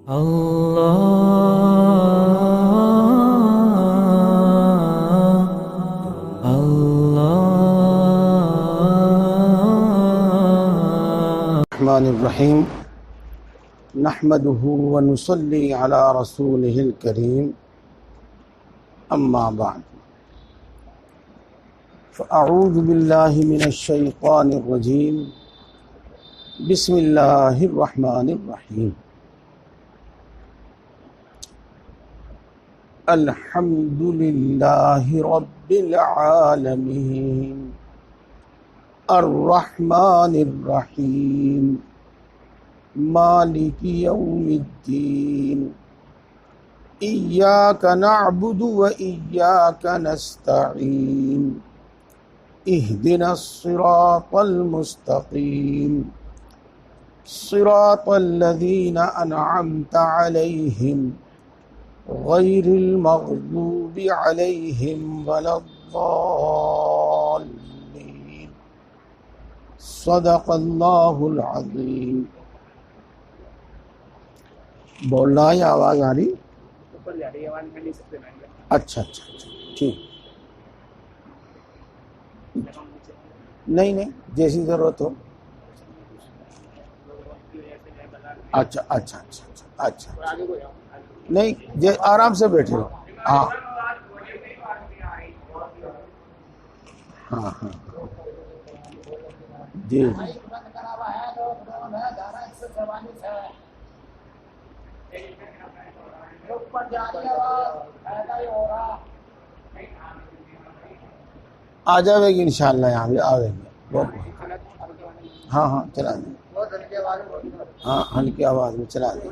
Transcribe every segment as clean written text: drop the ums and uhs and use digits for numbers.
الرحمن الرحیم نحمده ونصلی علی رسوله الکریم اما بعد فاعوذ باللہ من الشیطان الرجیم بسم اللہ الرحمن الرحیم الحمد للہ رب العالمین الرحمن الرحیم مالک یوم الدین ایاک نعبد و ایاک نستعین اہدنا الصراط المستقیم صراط الذین انعمت علیہم غیر المغضوب علیہم ولا الضالین صدق اللہ العظیم۔ بول رہا ہے آواز آ رہی؟ اچھا اچھا اچھا ٹھیک، نہیں جیسی ضرورت ہو۔ اچھا اچھا اچھا اچھا نہیں آرام سے بیٹھے ہو۔ ہاں ہاں ہاں جی جی آ جاوے گی انشاءاللہ، یہاں بھی آوے گی۔ ہاں ہاں چلا دیں، ہاں ہلکی آواز میں چلا دیں۔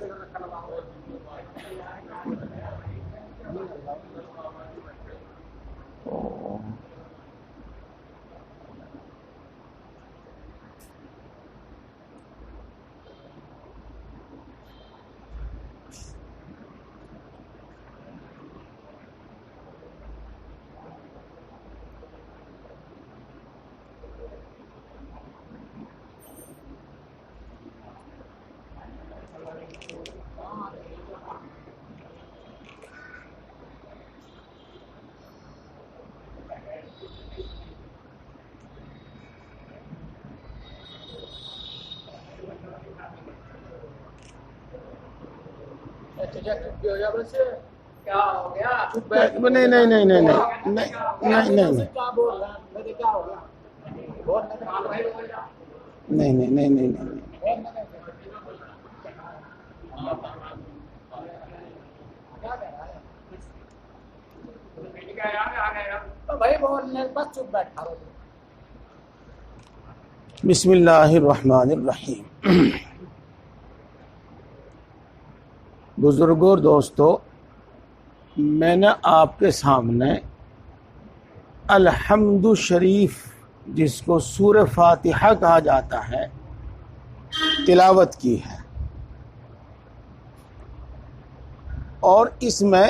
نہیں بسم اللہ الرحمن الرحیم۔ بزرگوں دوستو، میں نے آپ کے سامنے الحمد شریف، جس کو سورہ فاتحہ کہا جاتا ہے، تلاوت کی ہے، اور اس میں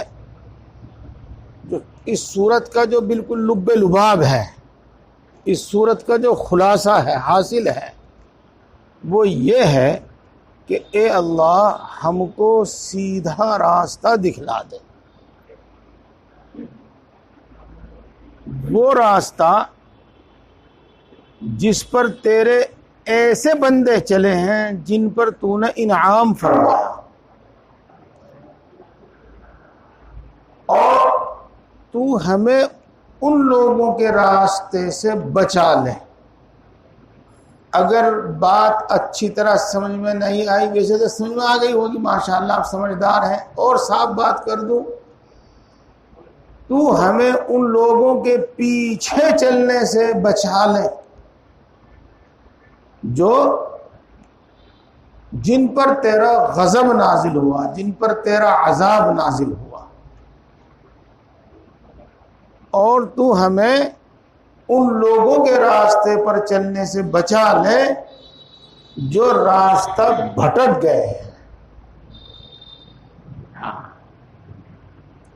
جو اس سورت کا جو بالکل لب لباب ہے، اس سورت کا جو خلاصہ ہے، حاصل ہے، وہ یہ ہے کہ اے اللہ ہم کو سیدھا راستہ دکھلا دے۔ وہ راستہ جس پر تیرے ایسے بندے چلے ہیں جن پر تو نے انعام فرمایا، اور تو ہمیں ان لوگوں کے راستے سے بچا لے۔ اگر بات اچھی طرح سمجھ میں نہیں آئی، ویسے تو سمجھ میں آ گئی ہوگی، ماشاءاللہ آپ سمجھدار ہیں، اور صاف بات کر دوں، تو ہمیں ان لوگوں کے پیچھے چلنے سے بچا لے جن پر تیرا غضب نازل ہوا، جن پر تیرا عذاب نازل ہوا، اور تو ہمیں ان لوگوں کے راستے پر چلنے سے بچا لے جو راستہ بھٹک گئے ہیں۔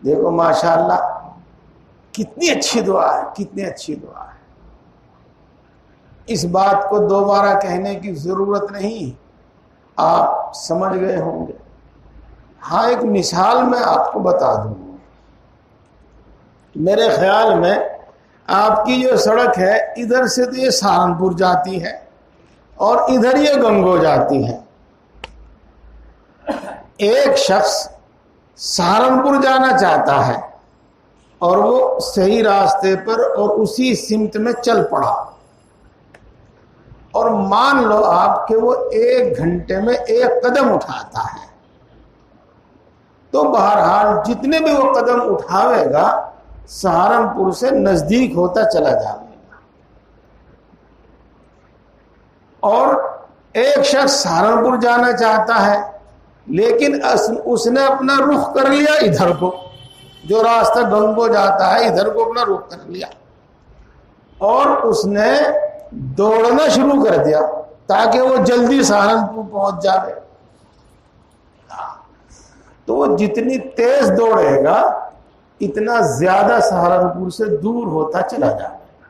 دیکھو ماشاءاللہ کتنی اچھی دعا ہے، کتنی اچھی دعا ہے۔ اس بات کو دوبارہ کہنے کی ضرورت نہیں، آپ سمجھ گئے ہوں گے۔ ہاں ایک مثال میں آپ کو بتا دوں. میرے خیال میں آپ کی جو سڑک ہے ادھر سے تو یہ سہارنپور جاتی ہے اور ادھر یہ گنگو جاتی ہے. ایک شخص سہارنپور جانا چاہتا ہے اور وہ صحیح راستے پر اور اسی سمت میں چل پڑا، اور مان لو آپ کہ وہ 1 گھنٹے میں 1 قدم اٹھاتا ہے، تو بہرحال جتنے بھی وہ قدم اٹھاوے گا سہارنپور سے نزدیک ہوتا چلا جائے گا. اور ایک شخص سہارنپور جانا چاہتا ہے لیکن اس نے اپنا رخ کر لیا ادھر کو، جو راستہ گنگو جاتا ہے ادھر کو اپنا رخ کر لیا، اور اس نے دوڑنا شروع کر دیا تاکہ وہ جلدی سہارنپور پہنچ جائے. تو وہ جتنی تیز دوڑے گا اتنا زیادہ سہارنپور سے دور ہوتا چلا جائے گا.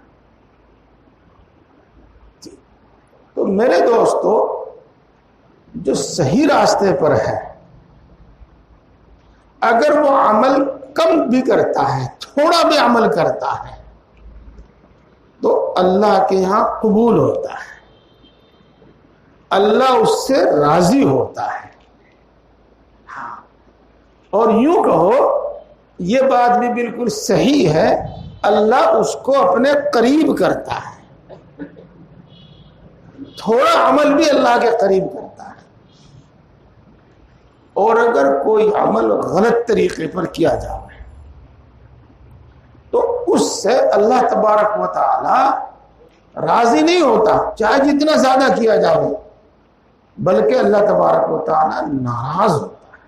تو میرے دوستو، جو صحیح راستے پر ہے اگر وہ عمل کم بھی کرتا ہے، تھوڑا بھی عمل کرتا ہے، تو اللہ کے ہاں قبول ہوتا ہے، اللہ اس سے راضی ہوتا ہے. اور یوں کہو یہ بات بھی بالکل صحیح ہے، اللہ اس کو اپنے قریب کرتا ہے. تھوڑا عمل بھی اللہ کے قریب کرتا ہے. اور اگر کوئی عمل غلط طریقے پر کیا جائے تو اس سے اللہ تبارک و تعالی راضی نہیں ہوتا، چاہے جتنا زیادہ کیا جائے، بلکہ اللہ تبارک و تعالی ناراض ہوتا ہے.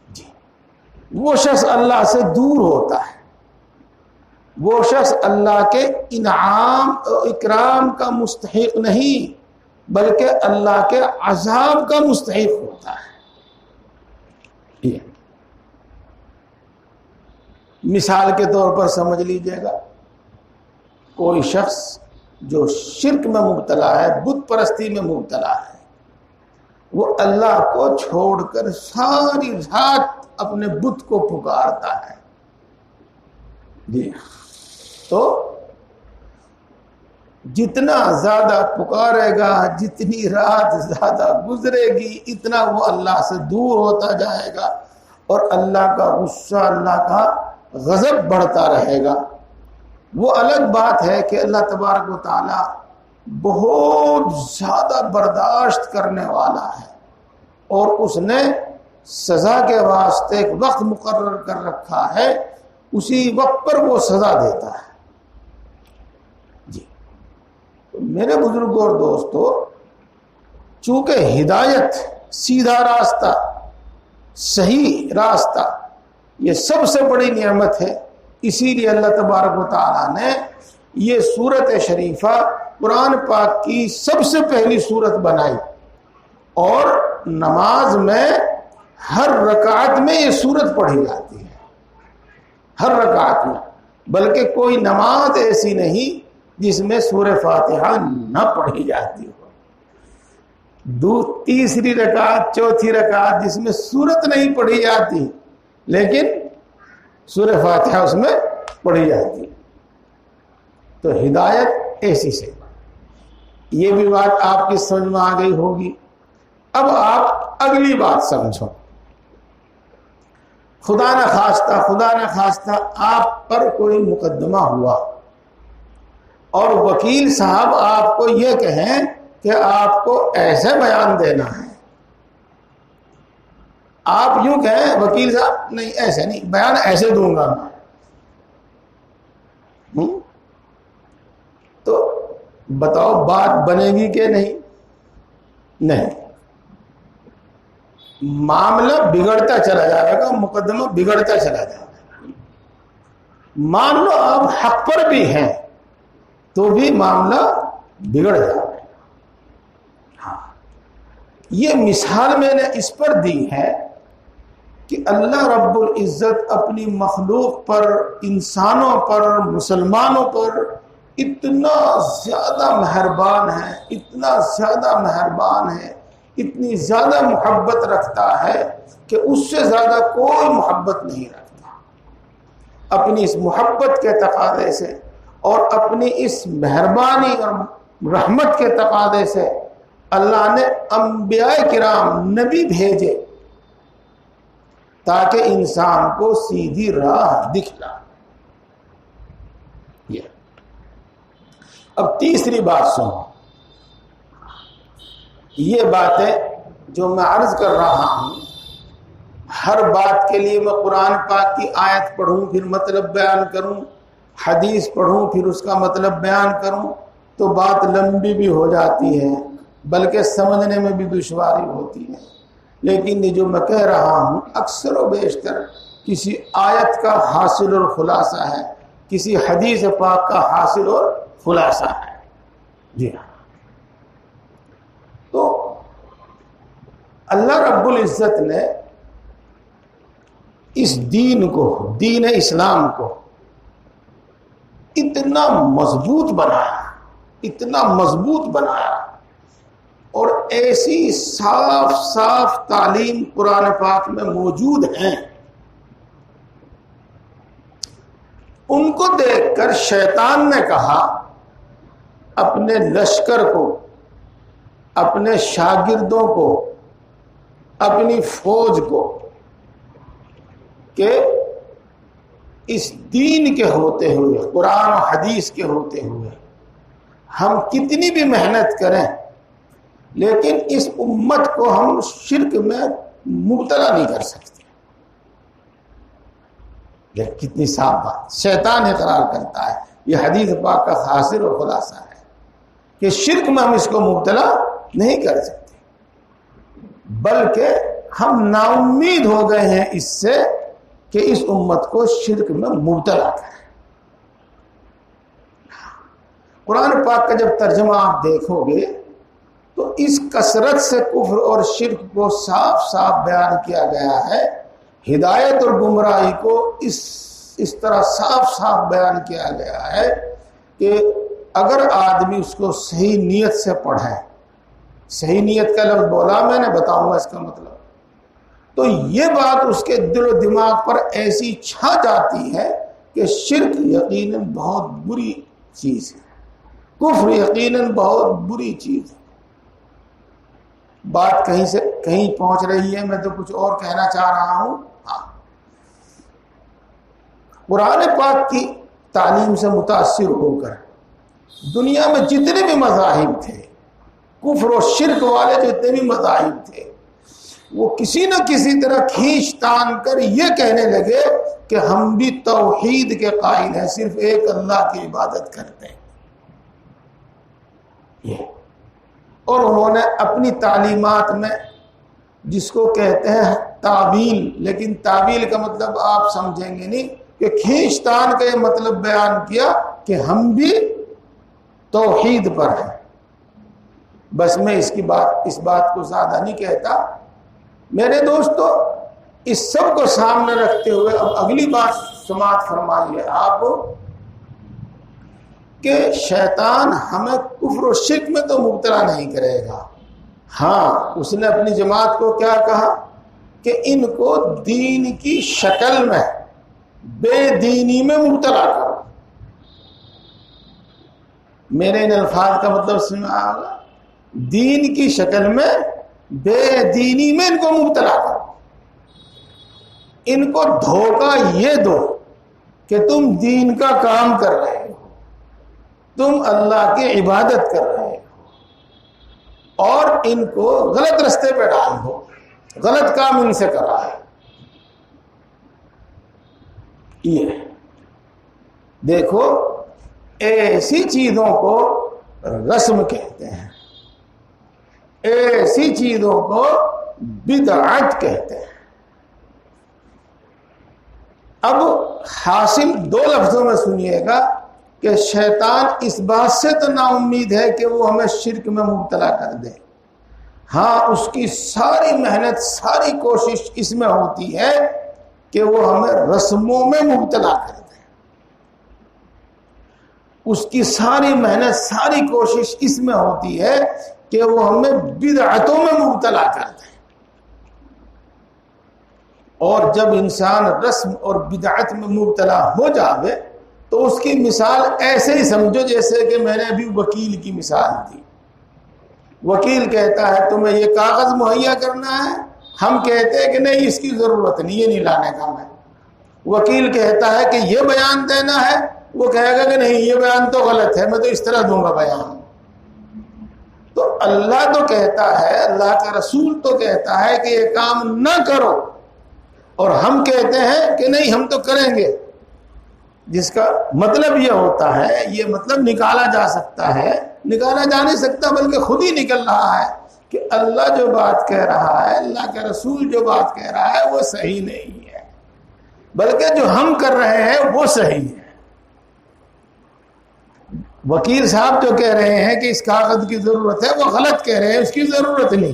جی، وہ شخص اللہ سے دور ہوتا ہے، وہ شخص اللہ کے انعام و اکرام کا مستحق نہیں بلکہ اللہ کے عذاب کا مستحق ہوتا ہے. مثال کے طور پر سمجھ لیجئے گا، کوئی شخص جو شرک میں مبتلا ہے، بت پرستی میں مبتلا ہے، وہ اللہ کو چھوڑ کر ساری رات اپنے بت کو پکارتا ہے. جی، تو جتنا زیادہ پکارے گا، جتنی رات زیادہ گزرے گی، اتنا وہ اللہ سے دور ہوتا جائے گا اور اللہ کا غصہ، اللہ کا غضب بڑھتا رہے گا. وہ الگ بات ہے کہ اللہ تبارک و تعالی بہت زیادہ برداشت کرنے والا ہے اور اس نے سزا کے واسطے ایک وقت مقرر کر رکھا ہے، اسی وقت پر وہ سزا دیتا ہے. میرے بزرگوں اور دوستو، چونکہ ہدایت، سیدھا راستہ، صحیح راستہ یہ سب سے بڑی نعمت ہے، اسی لیے اللہ تبارک و تعالی نے یہ سورت شریفہ قرآن پاک کی سب سے پہلی سورت بنائی، اور نماز میں ہر رکعت میں یہ سورت پڑھی جاتی ہے، ہر رکعت میں. بلکہ کوئی نماز ایسی نہیں جس میں سورہ فاتحہ نہ پڑھی جاتی ہو. تیسری رکعت، چوتھی رکعت جس میں سورت نہیں پڑھی جاتی لیکن سورہ فاتحہ اس میں پڑھی جاتی. تو ہدایت ایسی سے، یہ بھی بات آپ کی سمجھ میں آ گئی ہوگی. اب آپ اگلی بات سمجھو. خدا نہ خواستہ آپ پر کوئی مقدمہ ہوا اور وکیل صاحب آپ کو یہ کہیں کہ آپ کو ایسے بیان دینا ہے. آپ یوں کہیں وکیل صاحب نہیں ایسے نہیں، بیان ایسے دوں گا میں. تو بتاؤ بات بنے گی کہ نہیں؟ نہیں، معاملہ بگڑتا چلا جائے گا، مقدمہ بگڑتا چلا جائے گا. مان لو آپ حق پر بھی ہیں تو بھی معاملہ بگڑ جائے گا. ہاں، یہ مثال میں نے اس پر دی ہے کہ اللہ رب العزت اپنی مخلوق پر، انسانوں پر، مسلمانوں پر اتنا زیادہ مہربان ہے، اتنا زیادہ مہربان ہے اتنی زیادہ محبت رکھتا ہے کہ اس سے زیادہ کوئی محبت نہیں رکھتا۔ اپنی اس محبت کے تقاضے سے اور اپنی اس مہربانی اور رحمت کے تقاضے سے اللہ نے انبیاء کرام نبی بھیجے تاکہ انسان کو سیدھی راہ دکھلا۔ اب تیسری بات سنو، یہ باتیں جو میں عرض کر رہا ہوں، ہر بات کے لیے میں قرآن پاک کی آیت پڑھوں پھر مطلب بیان کروں، حدیث پڑھوں پھر اس کا مطلب بیان کروں تو بات لمبی بھی ہو جاتی ہے، بلکہ سمجھنے میں بھی دشواری ہوتی ہے۔ لیکن یہ جو میں کہہ رہا ہوں اکثر و بیشتر کسی آیت کا حاصل اور خلاصہ ہے، کسی حدیث پاک کا حاصل اور خلاصہ ہے۔ جی ہاں، تو اللہ رب العزت نے اس دین کو، دین اسلام کو اتنا مضبوط بنایا، اتنا مضبوط بنایا، اور ایسی صاف صاف تعلیم قرآن پاک میں موجود ہیں، ان کو دیکھ کر شیطان نے کہا اپنے لشکر کو، اپنے شاگردوں کو، اپنی فوج کو کہ اس دین کے ہوتے ہوئے، قرآن و حدیث کے ہوتے ہوئے ہم کتنی بھی محنت کریں لیکن اس امت کو ہم شرک میں مبتلا نہیں کر سکتے۔ یہ کتنی صاف بات شیطان اقرار کرتا ہے، یہ حدیث پاک کا حاصل اور خلاصہ ہے کہ شرک میں ہم اس کو مبتلا نہیں کر سکتے، بلکہ ہم نا امید ہو گئے ہیں اس سے کہ اس امت کو شرک میں مبتلا کریں۔ قرآن پاک کا جب ترجمہ آپ دیکھو گے تو اس کثرت سے کفر اور شرک کو صاف صاف بیان کیا گیا ہے، ہدایت اور گمراہی کو اس طرح صاف صاف بیان کیا گیا ہے کہ اگر آدمی اس کو صحیح نیت سے پڑھے، صحیح نیت کا لفظ بولا میں نے، بتاؤں گا اس کا مطلب، تو یہ بات اس کے دل و دماغ پر ایسی چھا جاتی ہے کہ شرک یقیناً بہت بری چیز ہے، کفر یقیناً بہت بری چیز ہے۔ بات کہیں سے کہیں پہنچ رہی ہے، میں تو کچھ اور کہنا چاہ رہا ہوں۔ قرآن پاک کی تعلیم سے متاثر ہو کر دنیا میں جتنے بھی مذاہب تھے، کفر و شرک والے جتنے بھی مذاہب تھے، وہ کسی نہ کسی طرح کھینچ تان کر یہ کہنے لگے کہ ہم بھی توحید کے قائل ہیں، صرف ایک اللہ کی عبادت کرتے ہیں۔ یہ اور انہوں نے اپنی تعلیمات میں جس کو کہتے ہیں تعویل، لیکن تعویل کا مطلب آپ سمجھیں گے نہیں، کہ کھینچ تان کا یہ مطلب بیان کیا کہ ہم بھی توحید پر ہیں۔ بس میں اس بات کو زیادہ نہیں کہتا۔ میرے دوستو، اس سب کو سامنے رکھتے ہوئے اب اگلی بات سماعت فرمائیے آپ کہ شیطان ہمیں کفر و شرک میں تو مبتلا نہیں کرے گا، ہاں اس نے اپنی جماعت کو کیا کہا کہ ان کو دین کی شکل میں بے دینی میں مبتلا کرو۔ میرے ان الفاظ کا مطلب سنا ہوگا، دین کی شکل میں بے دینی میں ان کو مبتلا کرو، ان کو دھوکہ یہ دو کہ تم دین کا کام کر رہے ہو، تم اللہ کی عبادت کر رہے ہو، اور ان کو غلط رستے پہ ڈال دو، غلط کام ان سے کرا ہے۔ یہ دیکھو، ایسی چیزوں کو رسم کہتے ہیں، ایسی چیزوں کو بدعت کہتے ہیں۔ اب حاصل دو لفظوں میں سنیے گا کہ شیطان اس بات سے تو نا امید ہے کہ وہ ہمیں شرک میں مبتلا کر دے، ہاں اس کی ساری محنت، ساری کوشش اس میں ہوتی ہے کہ وہ ہمیں رسموں میں مبتلا کر دے، اس کی ساری محنت، ساری کوشش اس میں ہوتی ہے کہ وہ ہمیں بدعتوں میں مبتلا کر دیں. اور جب انسان رسم اور بدعت میں مبتلا ہو جاوے تو اس کی مثال ایسے ہی سمجھو جیسے کہ میں نے ابھی وکیل کی مثال دی. وکیل کہتا ہے تمہیں یہ کاغذ مہیا کرنا ہے، ہم کہتے ہیں کہ نہیں اس کی ضرورت نہیں، یہ نہیں لانے کا میں. وکیل کہتا ہے کہ یہ بیان دینا ہے، وہ کہے گا کہ نہیں یہ بیان تو غلط ہے، میں تو اس طرح دوں گا بیان. تو اللہ تو کہتا ہے، اللہ کا رسول تو کہتا ہے کہ یہ کام نہ کرو، اور ہم کہتے ہیں کہ نہیں ہم تو کریں گے. جس کا مطلب یہ ہوتا ہے، یہ مطلب نکالا جا سکتا ہے، نکالا جا نہیں سکتا بلکہ خود ہی نکل رہا ہے کہ اللہ جو بات کہہ رہا ہے، اللہ کا رسول جو بات کہہ رہا ہے وہ صحیح نہیں ہے، بلکہ جو ہم کر رہے ہیں وہ صحیح ہے. وکیل صاحب جو کہہ رہے ہیں کہ اس کاغذ کی ضرورت ہے وہ غلط کہہ رہے ہیں، اس کی ضرورت نہیں.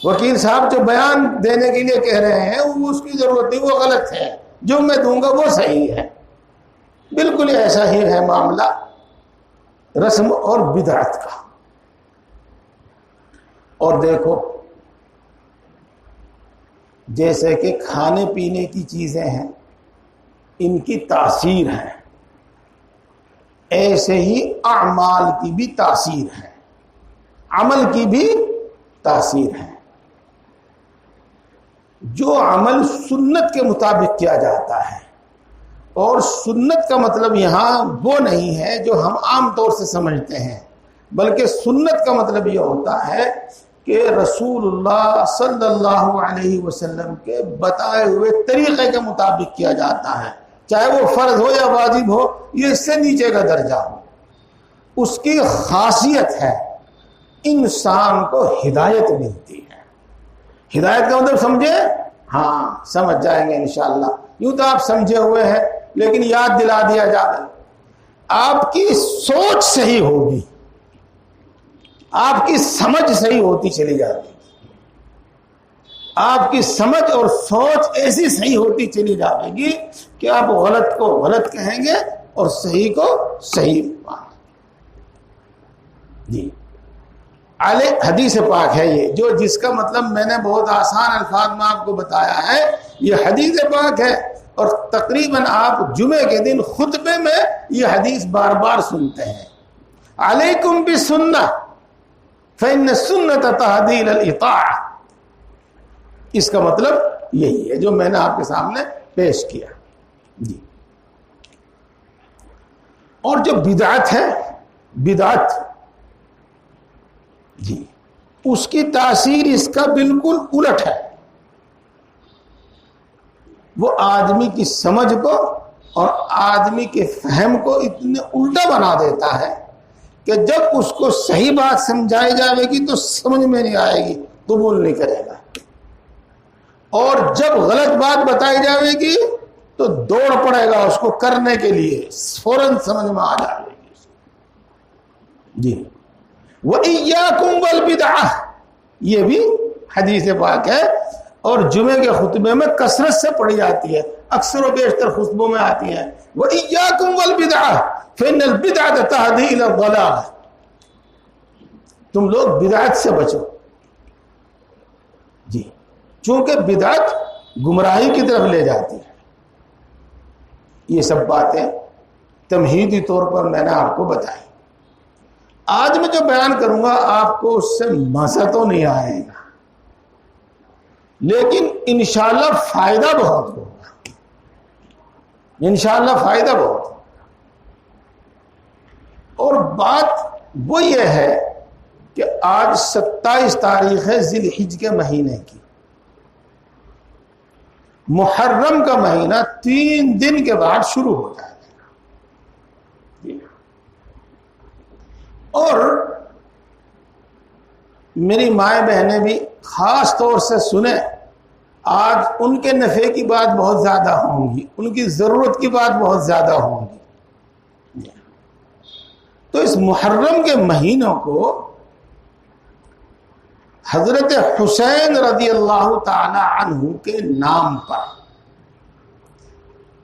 وکیل صاحب جو بیان دینے کے لیے کہہ رہے ہیں وہ اس کی ضرورت نہیں، وہ غلط ہے، جو میں دوں گا وہ صحیح ہے. بالکل ایسا ہی ہے معاملہ رسم اور بدعت کا. اور دیکھو جیسے کہ کھانے پینے کی چیزیں ہیں، ان کی تاثیر ہے، ایسے ہی اعمال کی بھی تاثیر ہے، عمل کی بھی تاثیر ہے. جو عمل سنت کے مطابق کیا جاتا ہے، اور سنت کا مطلب یہاں وہ نہیں ہے جو ہم عام طور سے سمجھتے ہیں، بلکہ سنت کا مطلب یہ ہوتا ہے کہ رسول اللہ صلی اللہ علیہ وسلم کے بتائے ہوئے طریقے کے مطابق کیا جاتا ہے، چاہے وہ فرض ہو یا واجب ہو، یہ اس سے نیچے کا درجہ ہو. اس کی خاصیت ہے انسان کو ہدایت ملتی ہے. ہدایت کا مطلب سمجھے؟ ہاں سمجھ جائیں گے انشاءاللہ. یوں تو آپ سمجھے ہوئے ہیں لیکن یاد دلا دیا جائے. آپ کی سوچ صحیح ہوگی، آپ کی سمجھ صحیح ہوتی چلی جائے گی، آپ کی سمجھ اور سوچ ایسی صحیح ہوتی چلی جائے گی کہ آپ غلط کو غلط کہیں گے اور صحیح کو صحیح مانیں گے. جی حدیث پاک ہے یہ، جو جس کا مطلب میں نے بہت آسان الفاظ میں آپ کو بتایا ہے، یہ حدیث پاک ہے. اور تقریباً آپ جمعے کے دن خطبے میں یہ حدیث بار بار سنتے ہیں، علیکم بسنہ فإن السنة تہدی الی الاطاعہ. اس کا مطلب یہی ہے جو میں نے آپ کے سامنے پیش کیا. جی اور جو بدعت ہے، بدعت جی اس کی تاثیر اس کا بالکل الٹ ہے. وہ آدمی کی سمجھ کو اور آدمی کے فہم کو اتنے الٹا بنا دیتا ہے کہ جب اس کو صحیح بات سمجھائی جائے گی تو سمجھ میں نہیں آئے گی، قبول نہیں کرے گا، اور جب غلط بات بتائی جائے گی تو دوڑ پڑے گا اس کو کرنے کے لیے، فوراً سمجھ میں آ جائے گی. جی وَإِيَّاكُمْ وَالْبِدْعَةِ یہ بھی حدیث پاک ہے، اور جمعے کے خطبے میں کثرت سے پڑھی جاتی ہے، اکثر و بیشتر خطبوں میں آتی ہے. وَإِيَّاكُمْ وَالْبِدْعَةِ فَإِنَّ الْبِدْعَةَ تَهْدِي إِلَى الضَّلَالَةِ. تم لوگ بدعت سے بچو. جی چونکہ بدعت گمراہی کی طرف لے جاتی ہے. یہ سب باتیں تمہیدی طور پر میں نے آپ کو بتائی. آج میں جو بیان کروں گا آپ کو اس سے مزہ تو نہیں آئے گا، لیکن انشاءاللہ فائدہ بہت ہوگا، انشاءاللہ فائدہ بہت ہوگا. اور بات وہ یہ ہے کہ آج 27 تاریخ ہے ذی الحجہ کے مہینے کی. محرم کا مہینہ 3 دن کے بعد شروع ہو جائے گا. اور میری مائیں بہنیں بھی خاص طور سے سنیں، آج ان کے نفع کی بات بہت زیادہ ہوں گی، ان کی ضرورت کی بات بہت زیادہ ہوں گی. تو اس محرم کے مہینوں کو حضرت حسین رضی اللہ تعالی عنہ کے نام پر،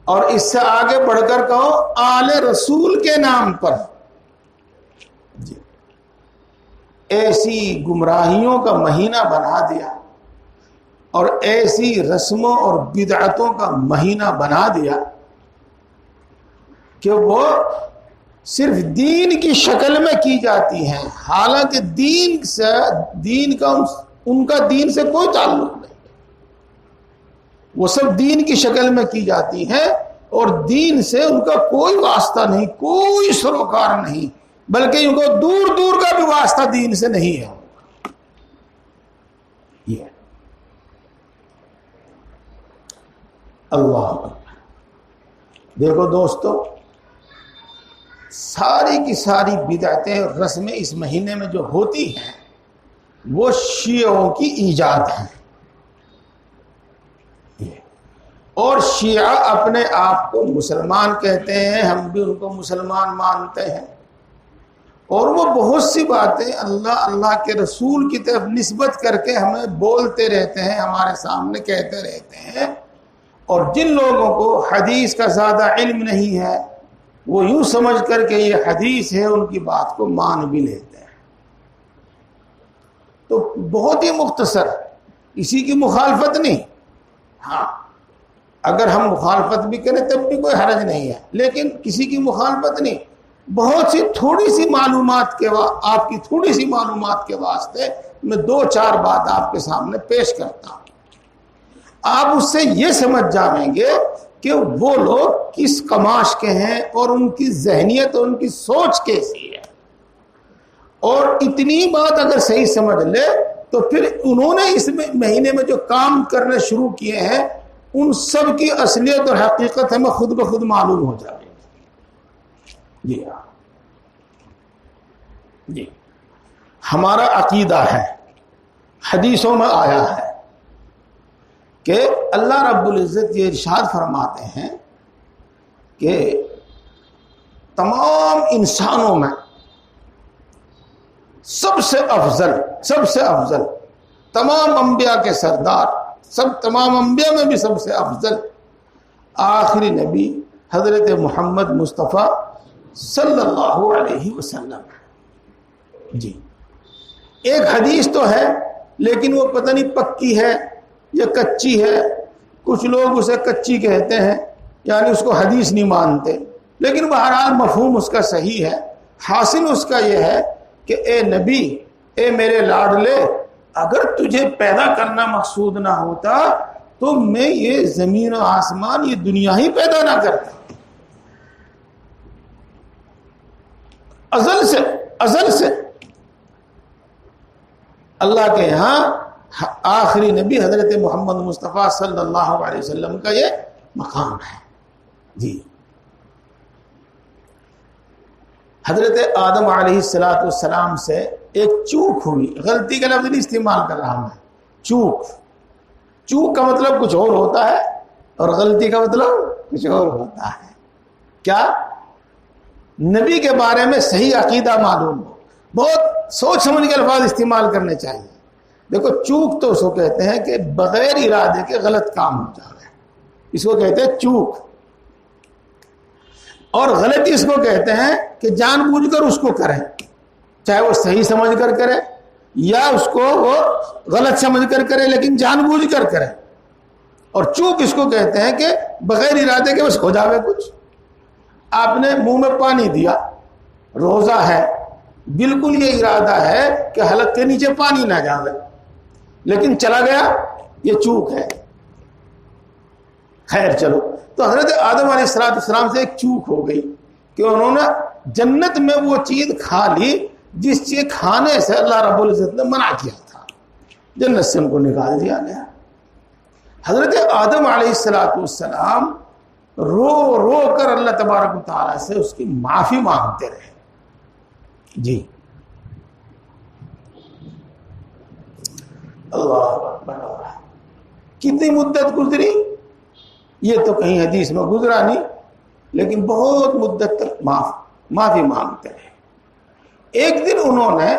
اور اس سے آگے بڑھ کر کہو آل رسول کے نام پر ایسی گمراہیوں کا مہینہ بنا دیا اور ایسی رسموں اور بدعتوں کا مہینہ بنا دیا کہ وہ صرف دین کی شکل میں کی جاتی ہیں، حالانکہ دین کا ان کا دین سے کوئی تعلق نہیں، وہ سب دین کی شکل میں کی جاتی ہیں اور دین سے ان کا کوئی واسطہ نہیں، کوئی سروکار نہیں، بلکہ ان کو دور دور کا بھی واسطہ دین سے نہیں ہے۔ یہ اللہ اکبر۔ دیکھو دوستو، ساری کی ساری بدعتیں اور رسمیں اس مہینے میں جو ہوتی ہیں وہ شیعوں کی ایجاد ہیں، اور شیعہ اپنے آپ کو مسلمان کہتے ہیں، ہم بھی ان کو مسلمان مانتے ہیں، اور وہ بہت سی باتیں اللہ اللہ کے رسول کی طرف نسبت کر کے ہمیں بولتے رہتے ہیں، ہمارے سامنے کہتے رہتے ہیں، اور جن لوگوں کو حدیث کا زیادہ علم نہیں ہے وہ یوں سمجھ کر کے یہ حدیث ہے ان کی بات کو مان بھی لیتے ہیں۔ تو بہت ہی مختصر، اسی کی مخالفت نہیں، ہاں اگر ہم مخالفت بھی کریں تب بھی کوئی حرج نہیں ہے، لیکن کسی کی مخالفت نہیں، بہت سی تھوڑی سی معلومات کے آپ کی تھوڑی سی معلومات کے واسطے میں 2-4 بات آپ کے سامنے پیش کرتا ہوں، آپ اس سے یہ سمجھ جائیں گے کہ وہ لوگ کس کماش کے ہیں اور ان کی ذہنیت اور ان کی سوچ کیسی ہے، اور اتنی بات اگر صحیح سمجھ لے تو پھر انہوں نے اس مہینے میں جو کام کرنے شروع کیے ہیں ان سب کی اصلیت اور حقیقت ہمیں خود بخود معلوم ہو جائے گی۔ جی ہاں، جی ہمارا عقیدہ ہے، حدیثوں میں آیا ہے کہ اللہ رب العزت یہ ارشاد فرماتے ہیں کہ تمام انسانوں میں سب سے افضل تمام انبیاء کے سردار، تمام انبیاء میں بھی سب سے افضل آخری نبی حضرت محمد مصطفیٰ صلی اللہ علیہ وسلم۔ جی ایک حدیث تو ہے لیکن وہ پتہ نہیں پکی ہے یا کچی ہے، کچھ لوگ اسے کچی کہتے ہیں، یعنی اس کو حدیث نہیں مانتے، لیکن بہرحال مفہوم اس کا صحیح ہے۔ حاصل اس کا یہ ہے کہ اے نبی، اے میرے لاڈلے، اگر تجھے پیدا کرنا مقصود نہ ہوتا تو میں یہ زمین و آسمان، یہ دنیا ہی پیدا نہ کرتا۔ ازل سے اللہ کے یہاں آخری نبی حضرت محمد مصطفیٰ صلی اللہ علیہ وسلم کا یہ مقام ہے۔ جی حضرت آدم علیہ السلام سے ایک چوک ہوئی، غلطی کا لفظ نہیں استعمال کر رہا میں، چوک کا مطلب کچھ اور ہوتا ہے اور غلطی کا مطلب کچھ اور ہوتا ہے۔ کیا نبی کے بارے میں صحیح عقیدہ معلوم ہو، بہت سوچ سمجھ کے الفاظ استعمال کرنے چاہیے۔ دیکھو چوک تو اس کو کہتے ہیں کہ بغیر ارادے کے غلط کام ہو جائے، اس کو کہتے ہیں چوک، اور غلطی اس کو کہتے ہیں کہ جان بوجھ کر اس کو کریں، چاہے وہ صحیح سمجھ کر کرے یا اس کو وہ غلط سمجھ کر کرے لیکن جان بوجھ کر کرے، اور چوک اس کو کہتے ہیں کہ بغیر ارادے کے بس ہو جاوے کچھ۔ آپ نے منہ میں پانی دیا، روزہ ہے، بالکل یہ ارادہ ہے کہ حلق کے نیچے پانی نہ جاوے، لیکن چلا گیا، یہ چوک ہے۔ خیر چلو، تو حضرت آدم علیہ السلام سے ایک چوک ہو گئی کہ انہوں نے جنت میں وہ چیز کھا لی جس چیز کھانے سے اللہ رب العزت نے منع کیا تھا، جنت سے ان کو نکال دیا گیا۔ حضرت آدم علیہ السلام رو رو کر اللہ تبارک و تعالیٰ سے اس کی معافی مانگتے رہے۔ جی اللہ اکبر، کتنی مدت گزری یہ تو کہیں حدیث میں گزرا نہیں، لیکن بہت مدت تک معافی مانگتے رہے۔ ایک دن انہوں نے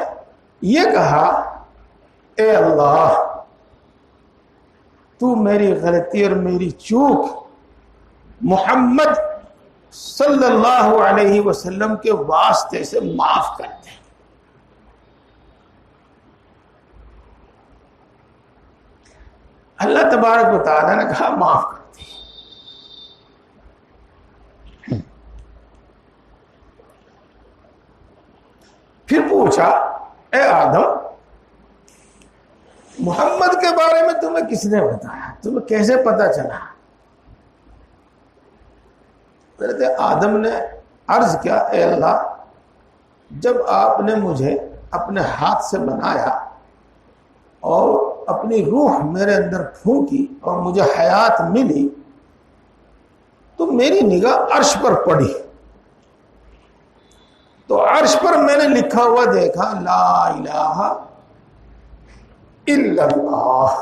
یہ کہا، اے اللہ تو میری غلطی اور میری چوک محمد صلی اللہ علیہ وسلم کے واسطے سے معاف کر دے۔ اللہ تبارک و تعالیٰ نے کہا معاف کر دی. پھر پوچھا اے آدم محمد کے بارے میں تمہیں کس نے بتایا, تمہیں کیسے پتا چلا؟ حضرت آدم نے عرض کیا اے اللہ جب آپ نے مجھے اپنے ہاتھ سے بنایا اور اپنی روح میرے اندر پھونکی اور مجھے حیات ملی تو میری نگاہ عرش پر پڑی, تو عرش پر میں نے لکھا ہوا دیکھا لا الہ الا اللہ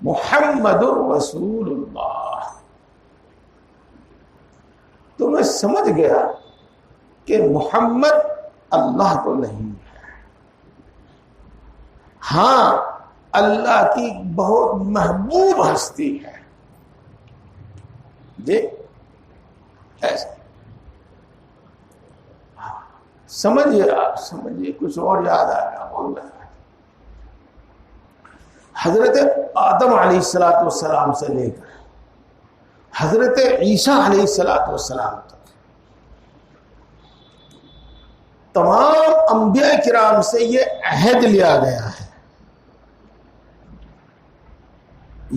محمد رسول اللہ. تو میں سمجھ گیا کہ محمد اللہ تو نہیں ہے, ہاں اللہ کی بہت محبوب ہستی ہے. جی ایسا سمجھیے, آپ سمجھیے, کچھ اور یاد آیا بول رہا ہے. حضرت آدم علیہ السلام سے لے کر حضرت عیسیٰ علیہ السلام تک تمام انبیاء کرام سے یہ عہد لیا گیا ہے,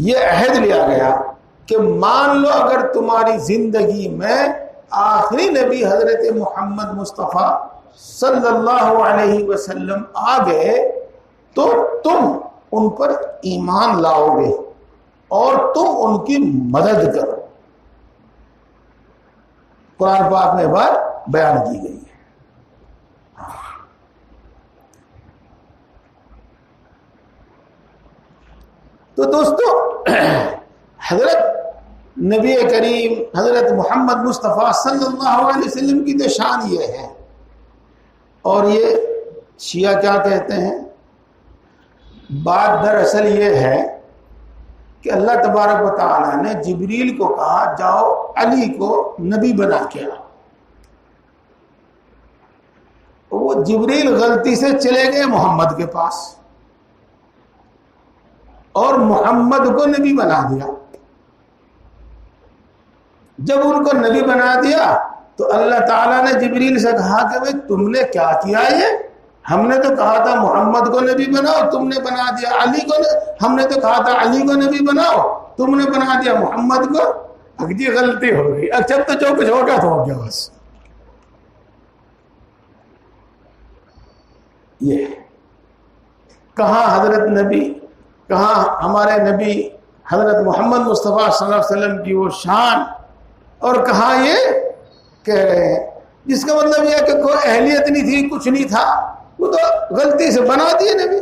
یہ عہد لیا گیا کہ مان لو اگر تمہاری زندگی میں آخری نبی حضرت محمد مصطفیٰ صلی اللہ علیہ وسلم آ گئے تو تم ان پر ایمان لاؤ گے اور تم ان کی مدد کرو. قرآن پاک میں بات بیان کی گئی ہے. تو دوستو حضرت نبی کریم حضرت محمد مصطفیٰ صلی اللہ علیہ وسلم کی تو شان یہ ہے. اور یہ شیعہ کیا کہتے ہیں, بات دراصل یہ ہے کہ اللہ تبارک و تعالیٰ نے جبریل کو کہا جاؤ علی کو نبی بنا کے آؤ. وہ جبریل غلطی سے چلے گئے محمد کے پاس اور محمد کو نبی بنا دیا. جب ان کو نبی بنا دیا تو اللہ تعالیٰ نے جبریل سے کہا کہ بھئی تم نے کیا کیا یہ, ہم نے تو کہا تھا محمد کو نبی بناؤ, تم نے بنا دیا علی کو, ہم نے تو کہا تھا علی کو نبی بناؤ, تم نے بنا دیا محمد کو. جی غلطی ہو گئی, اچھا تو جو کچھ ہوگا تو ہو گیا بس. یہ کہاں حضرت نبی, کہاں ہمارے نبی حضرت محمد مصطفیٰ صلی اللہ علیہ وسلم کی وہ شان, اور کہاں یہ کہہ رہے ہیں جس کا مطلب یہ کہ کوئی اہلیت نہیں تھی, کچھ نہیں تھا, وہ تو غلطی سے بنا دیے نبی.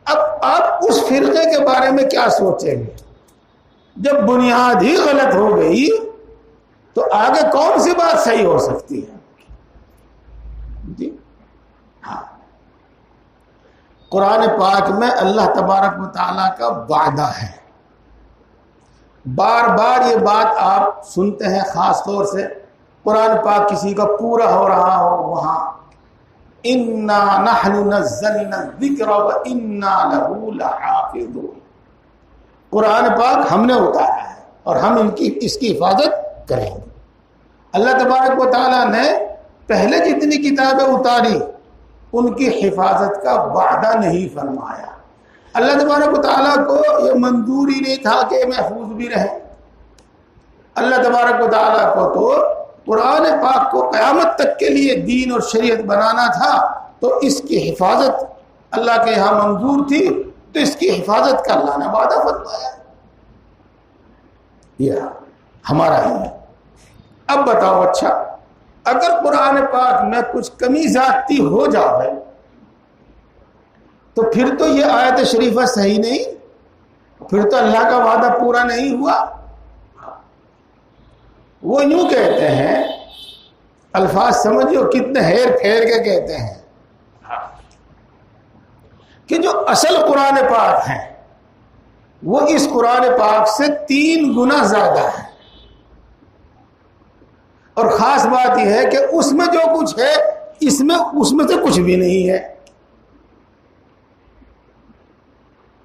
اب آپ اس فرقے کے بارے میں کیا سوچیں گے؟ جب بنیاد ہی غلط ہو گئی تو آگے کون سی بات صحیح ہو سکتی ہے؟ جی ہاں, قرآن پاک میں اللہ تبارک و تعالیٰ کا وعدہ ہے. بار بار یہ بات آپ سنتے ہیں, خاص طور سے قرآن پاک کسی کا پورا ہو رہا ہو وہاں اِنَّا نَحْنُ نَزَّلْنَا الذِّكْرَ وَإِنَّا لَهُ لَحَافِظُونَ. قرآن پاک ہم نے اتارا ہے اور ہم اس کی حفاظت کریں گے. اللہ تبارک و تعالیٰ نے پہلے جتنی کتابیں اتاری ان کی حفاظت کا وعدہ نہیں فرمایا. اللہ تبارک و تعالیٰ کو یہ منظور ہی نہیں تھا کہ محفوظ بھی رہے. اللہ تبارک و تعالیٰ کو تو قرآن پاک کو قیامت تک کے لیے دین اور شریعت بنانا تھا, تو اس کی حفاظت اللہ کے یہاں منظور تھی, تو اس کی حفاظت کا اللہ نے وعدہ فرمایا. یہ ہمارا ہی ہے. اب بتاؤ, اچھا اگر قرآن پاک میں کچھ کمی زیادتی ہو جائے تو پھر تو یہ آیت شریفہ صحیح نہیں, پھر تو اللہ کا وعدہ پورا نہیں ہوا. وہ یوں کہتے ہیں, الفاظ سمجھو کتنے ہیر پھیر کے کہتے ہیں کہ جو اصل قرآن پاک ہے وہ اس قرآن پاک سے 3 گنا زیادہ ہے. اور خاص بات یہ ہے کہ اس میں جو کچھ ہے اس میں سے کچھ بھی نہیں ہے.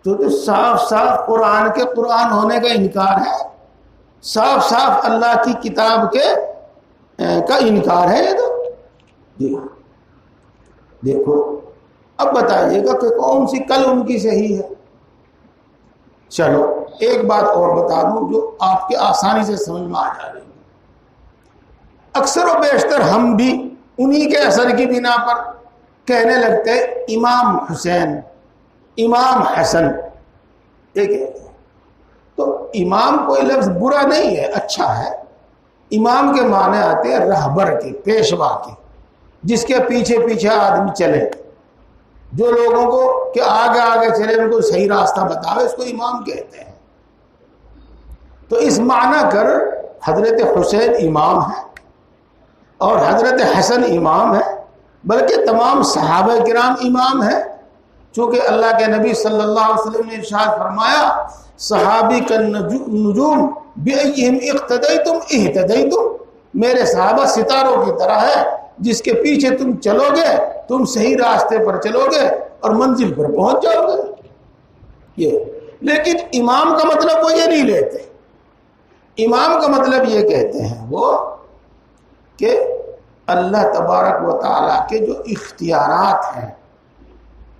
تو صاف صاف قرآن کے قرآن ہونے کا انکار ہے، صاف صاف اللہ کی کتاب کا انکار ہے یہ تو۔ جی دیکھو اب بتائیے گا کہ کون سی کل ان کی صحیح ہے؟ چلو ایک بات اور بتا دوں جو آپ کے آسانی سے سمجھ میں آ جا رہی ہے۔ اکثر و بیشتر ہم بھی انہی کے اثر کی بنا پر کہنے لگتے امام حسین، امام حسن، ایک ہے تو امام کوئی لفظ برا نہیں ہے، اچھا ہے۔ امام کے معنی آتے ہیں رہبر کے، پیشوا کے، جس کے پیچھے پیچھے آدمی چلے، جو لوگوں کو کہ آگے آگے چلے ان کو صحیح راستہ بتاوے، اس کو امام کہتے ہیں۔ تو اس معنی کر حضرت حسین امام ہے اور حضرت حسن امام ہے، بلکہ تمام صحابہ کرام امام ہیں، چونکہ اللہ کے نبی صلی اللہ علیہ وسلم نے ارشاد فرمایا صحابی کا نجوم بِأَيِّهِمْ اقتدیتم اہتدیتم، میرے صحابہ ستاروں کی طرح ہے، جس کے پیچھے تم چلو گے تم صحیح راستے پر چلو گے اور منزل پر پہنچ جاؤ گے۔ یہ لیکن امام کا مطلب وہ یہ نہیں لیتے، امام کا مطلب یہ کہتے ہیں وہ کہ اللہ تبارک و تعالیٰ کے جو اختیارات ہیں،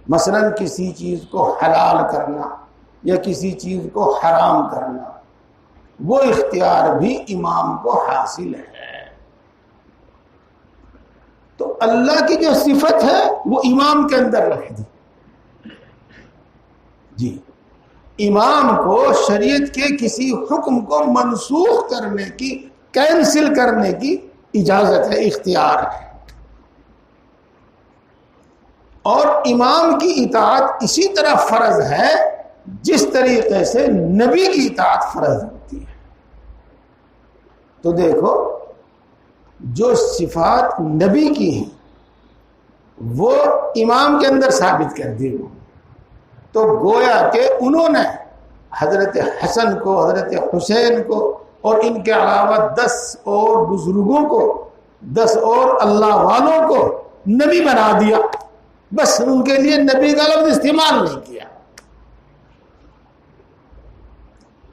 مثلا کسی چیز کو حلال کرنا یا کسی چیز کو حرام کرنا، وہ اختیار بھی امام کو حاصل ہے۔ تو اللہ کی جو صفت ہے وہ امام کے اندر رکھ دی۔ جی امام کو شریعت کے کسی حکم کو منسوخ کرنے کی، کینسل کرنے کی اجازت ہے، اختیار ہے۔ اور امام کی اطاعت اسی طرح فرض ہے جس طریقے سے نبی کی اطاعت فرض ہوتی ہے۔ تو دیکھو جو صفات نبی کی ہیں وہ امام کے اندر ثابت کر دی، تو گویا کہ انہوں نے حضرت حسن کو، حضرت حسین کو اور ان کے علاوہ 10 اور بزرگوں کو، 10 اور اللہ والوں کو نبی بنا دیا، بس ان کے لیے نبی کا لفظ استعمال نہیں کیا۔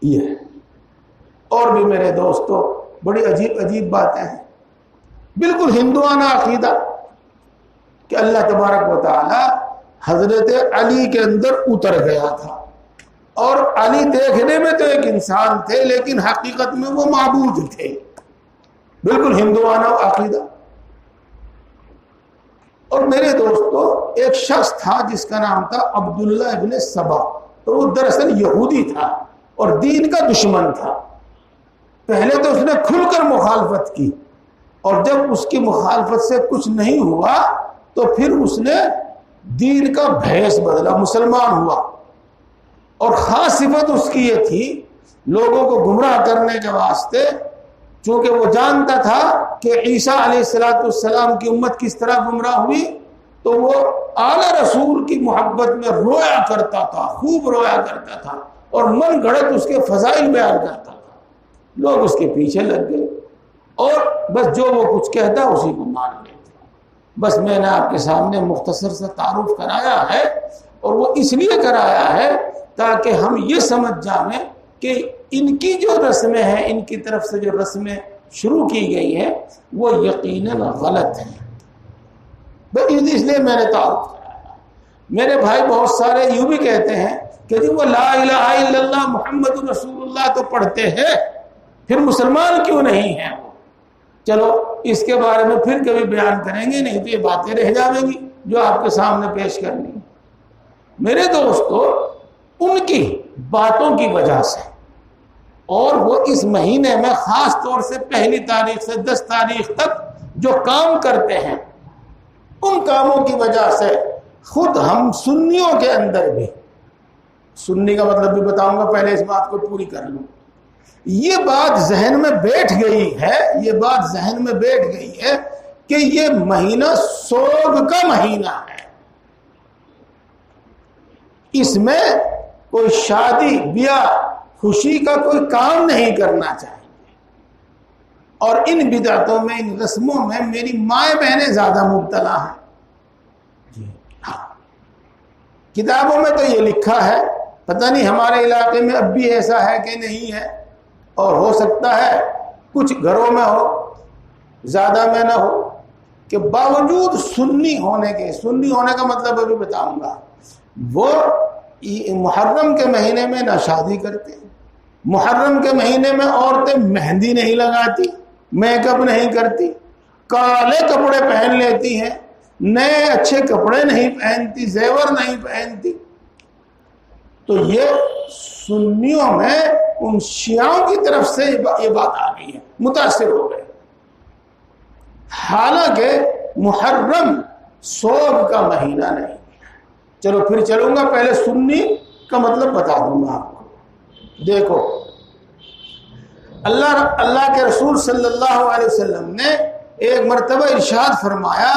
یہ اور بھی میرے دوستو بڑی عجیب عجیب باتیں ہیں، بالکل ہندوانہ عقیدہ کہ اللہ تبارک و تعالی حضرت علی کے اندر اتر گیا تھا، اور علی دیکھنے میں تو ایک انسان تھے لیکن حقیقت میں وہ معبود تھے، بالکل ہندوانہ عقیدہ۔ اور میرے دوستو ایک شخص تھا جس کا نام تھا عبداللہ ابن سبا، اور وہ دراصل یہودی تھا اور دین کا دشمن تھا۔ پہلے تو اس نے کھل کر مخالفت کی، اور جب اس کی مخالفت سے کچھ نہیں ہوا تو پھر اس نے دین کا بھیس بدلا، مسلمان ہوا، اور خاص صفت اس کی یہ تھی لوگوں کو گمراہ کرنے کے واسطے، چونکہ وہ جانتا تھا کہ عیسیٰ علیہ السلام کی امت کس طرح گمراہ ہوئی، تو وہ اعلیٰ رسول کی محبت میں رویا کرتا تھا، خوب رویا کرتا تھا، اور من گھڑت اس کے فضائل بیان کرتا تھا۔ لوگ اس کے پیچھے لگ گئے اور بس جو وہ کچھ کہتا اسی کو مان لیتے۔ بس میں نے آپ کے سامنے مختصر سے تعارف کرایا ہے، اور وہ اس لیے کرایا ہے تاکہ ہم یہ سمجھ جائیں کہ ان کی جو رسمیں ہیں، ان کی طرف سے جو رسمیں شروع کی گئی ہیں وہ یقیناً غلط ہیں۔ اس لیے میں نے تعارف کرایا۔ میرے بھائی بہت سارے یوں بھی کہتے ہیں کہ جی وہ لا الہ الا اللہ محمد رسول اللہ تو پڑھتے ہیں، پھر مسلمان کیوں نہیں ہیں وہ؟ چلو اس کے بارے میں پھر کبھی بیان کریں گے، نہیں تو یہ باتیں رہ جائیں گی جو آپ کے سامنے پیش کرنی۔ میرے دوستو ان کی باتوں کی وجہ سے، اور وہ اس مہینے میں خاص طور سے 1 تاریخ سے 10 تاریخ تک جو کام کرتے ہیں، ان کاموں کی وجہ سے خود ہم سنیوں کے اندر بھی، سنی کا مطلب بھی بتاؤں گا، پہلے اس بات کو پوری کر لوں، یہ بات ذہن میں بیٹھ گئی ہے، یہ بات ذہن میں بیٹھ گئی ہے کہ یہ مہینہ سوگ کا مہینہ ہے، اس میں کوئی شادی بیاہ خوشی کا کوئی کام نہیں کرنا چاہیے، اور ان بدعتوں میں، ان رسموں میں میری مائیں بہنیں زیادہ مبتلا ہیں۔ جی ہاں، کتابوں میں تو یہ لکھا ہے پتہ نہیں ہمارے علاقے میں اب بھی ایسا ہے کہ نہیں ہے، اور ہو سکتا ہے کچھ گھروں میں ہو، زیادہ میں نہ ہو، کہ باوجود سنی ہونے کے، سنی ہونے کا مطلب ابھی بتاؤں گا، وہ محرم کے مہینے میں نہ شادی کرتے، محرم کے مہینے میں عورتیں مہندی نہیں لگاتی، میک اپ نہیں کرتی، کالے کپڑے پہن لیتی ہیں، نئے اچھے کپڑے نہیں پہنتی، زیور نہیں پہنتی. تو یہ سنیوں میں ان شیعوں کی طرف سے یہ بات آ گئی ہے، متاثر ہو گئے. حالانکہ محرم سوگ کا مہینہ نہیں. چلو پھر چلوں گا، پہلے سنی کا مطلب بتا دوں گا آپ کو. دیکھو اللہ کے رسول صلی اللہ علیہ وسلم نے ایک مرتبہ ارشاد فرمایا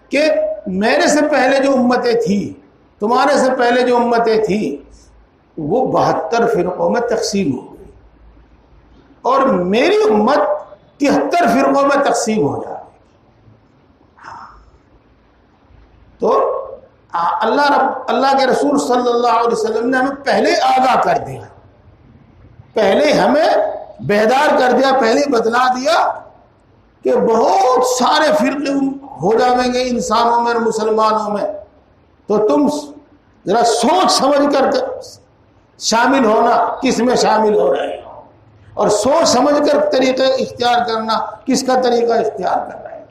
کہ میرے سے پہلے جو امتیں تھیں، تمہارے سے پہلے جو امتیں تھیں، وہ 72 فرقوں میں تقسیم ہو گئی، اور میری امت 73 فرقوں میں تقسیم ہو جائے. تو اللہ کے رسول صلی اللہ علیہ وسلم نے ہمیں پہلے آگاہ کر دیا، پہلے ہمیں بیدار کر دیا، پہلے بتلا دیا کہ بہت سارے فرقے ہو جائیں گے انسانوں میں اور مسلمانوں میں. تو تم ذرا سوچ سمجھ کر شامل ہونا کس میں شامل ہو رہے ہو، اور سوچ سمجھ کر طریقہ اختیار کرنا کس کا طریقہ اختیار کر رہے ہیں.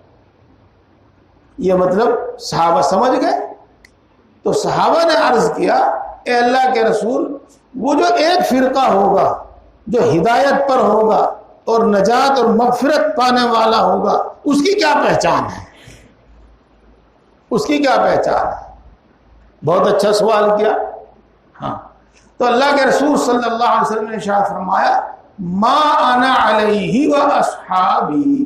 یہ مطلب صحابہ سمجھ گئے. تو صحابہ نے عرض کیا، اے اللہ کے رسول، وہ جو ایک فرقہ ہوگا جو ہدایت پر ہوگا اور نجات اور مغفرت پانے والا ہوگا، اس کی کیا پہچان ہے؟ اس کی کیا پہچان ہے؟ بہت اچھا سوال کیا. ہاں، تو اللہ کے رسول صلی اللہ علیہ وسلم نے ارشاد فرمایا، ما انا علیہ و اصحابی،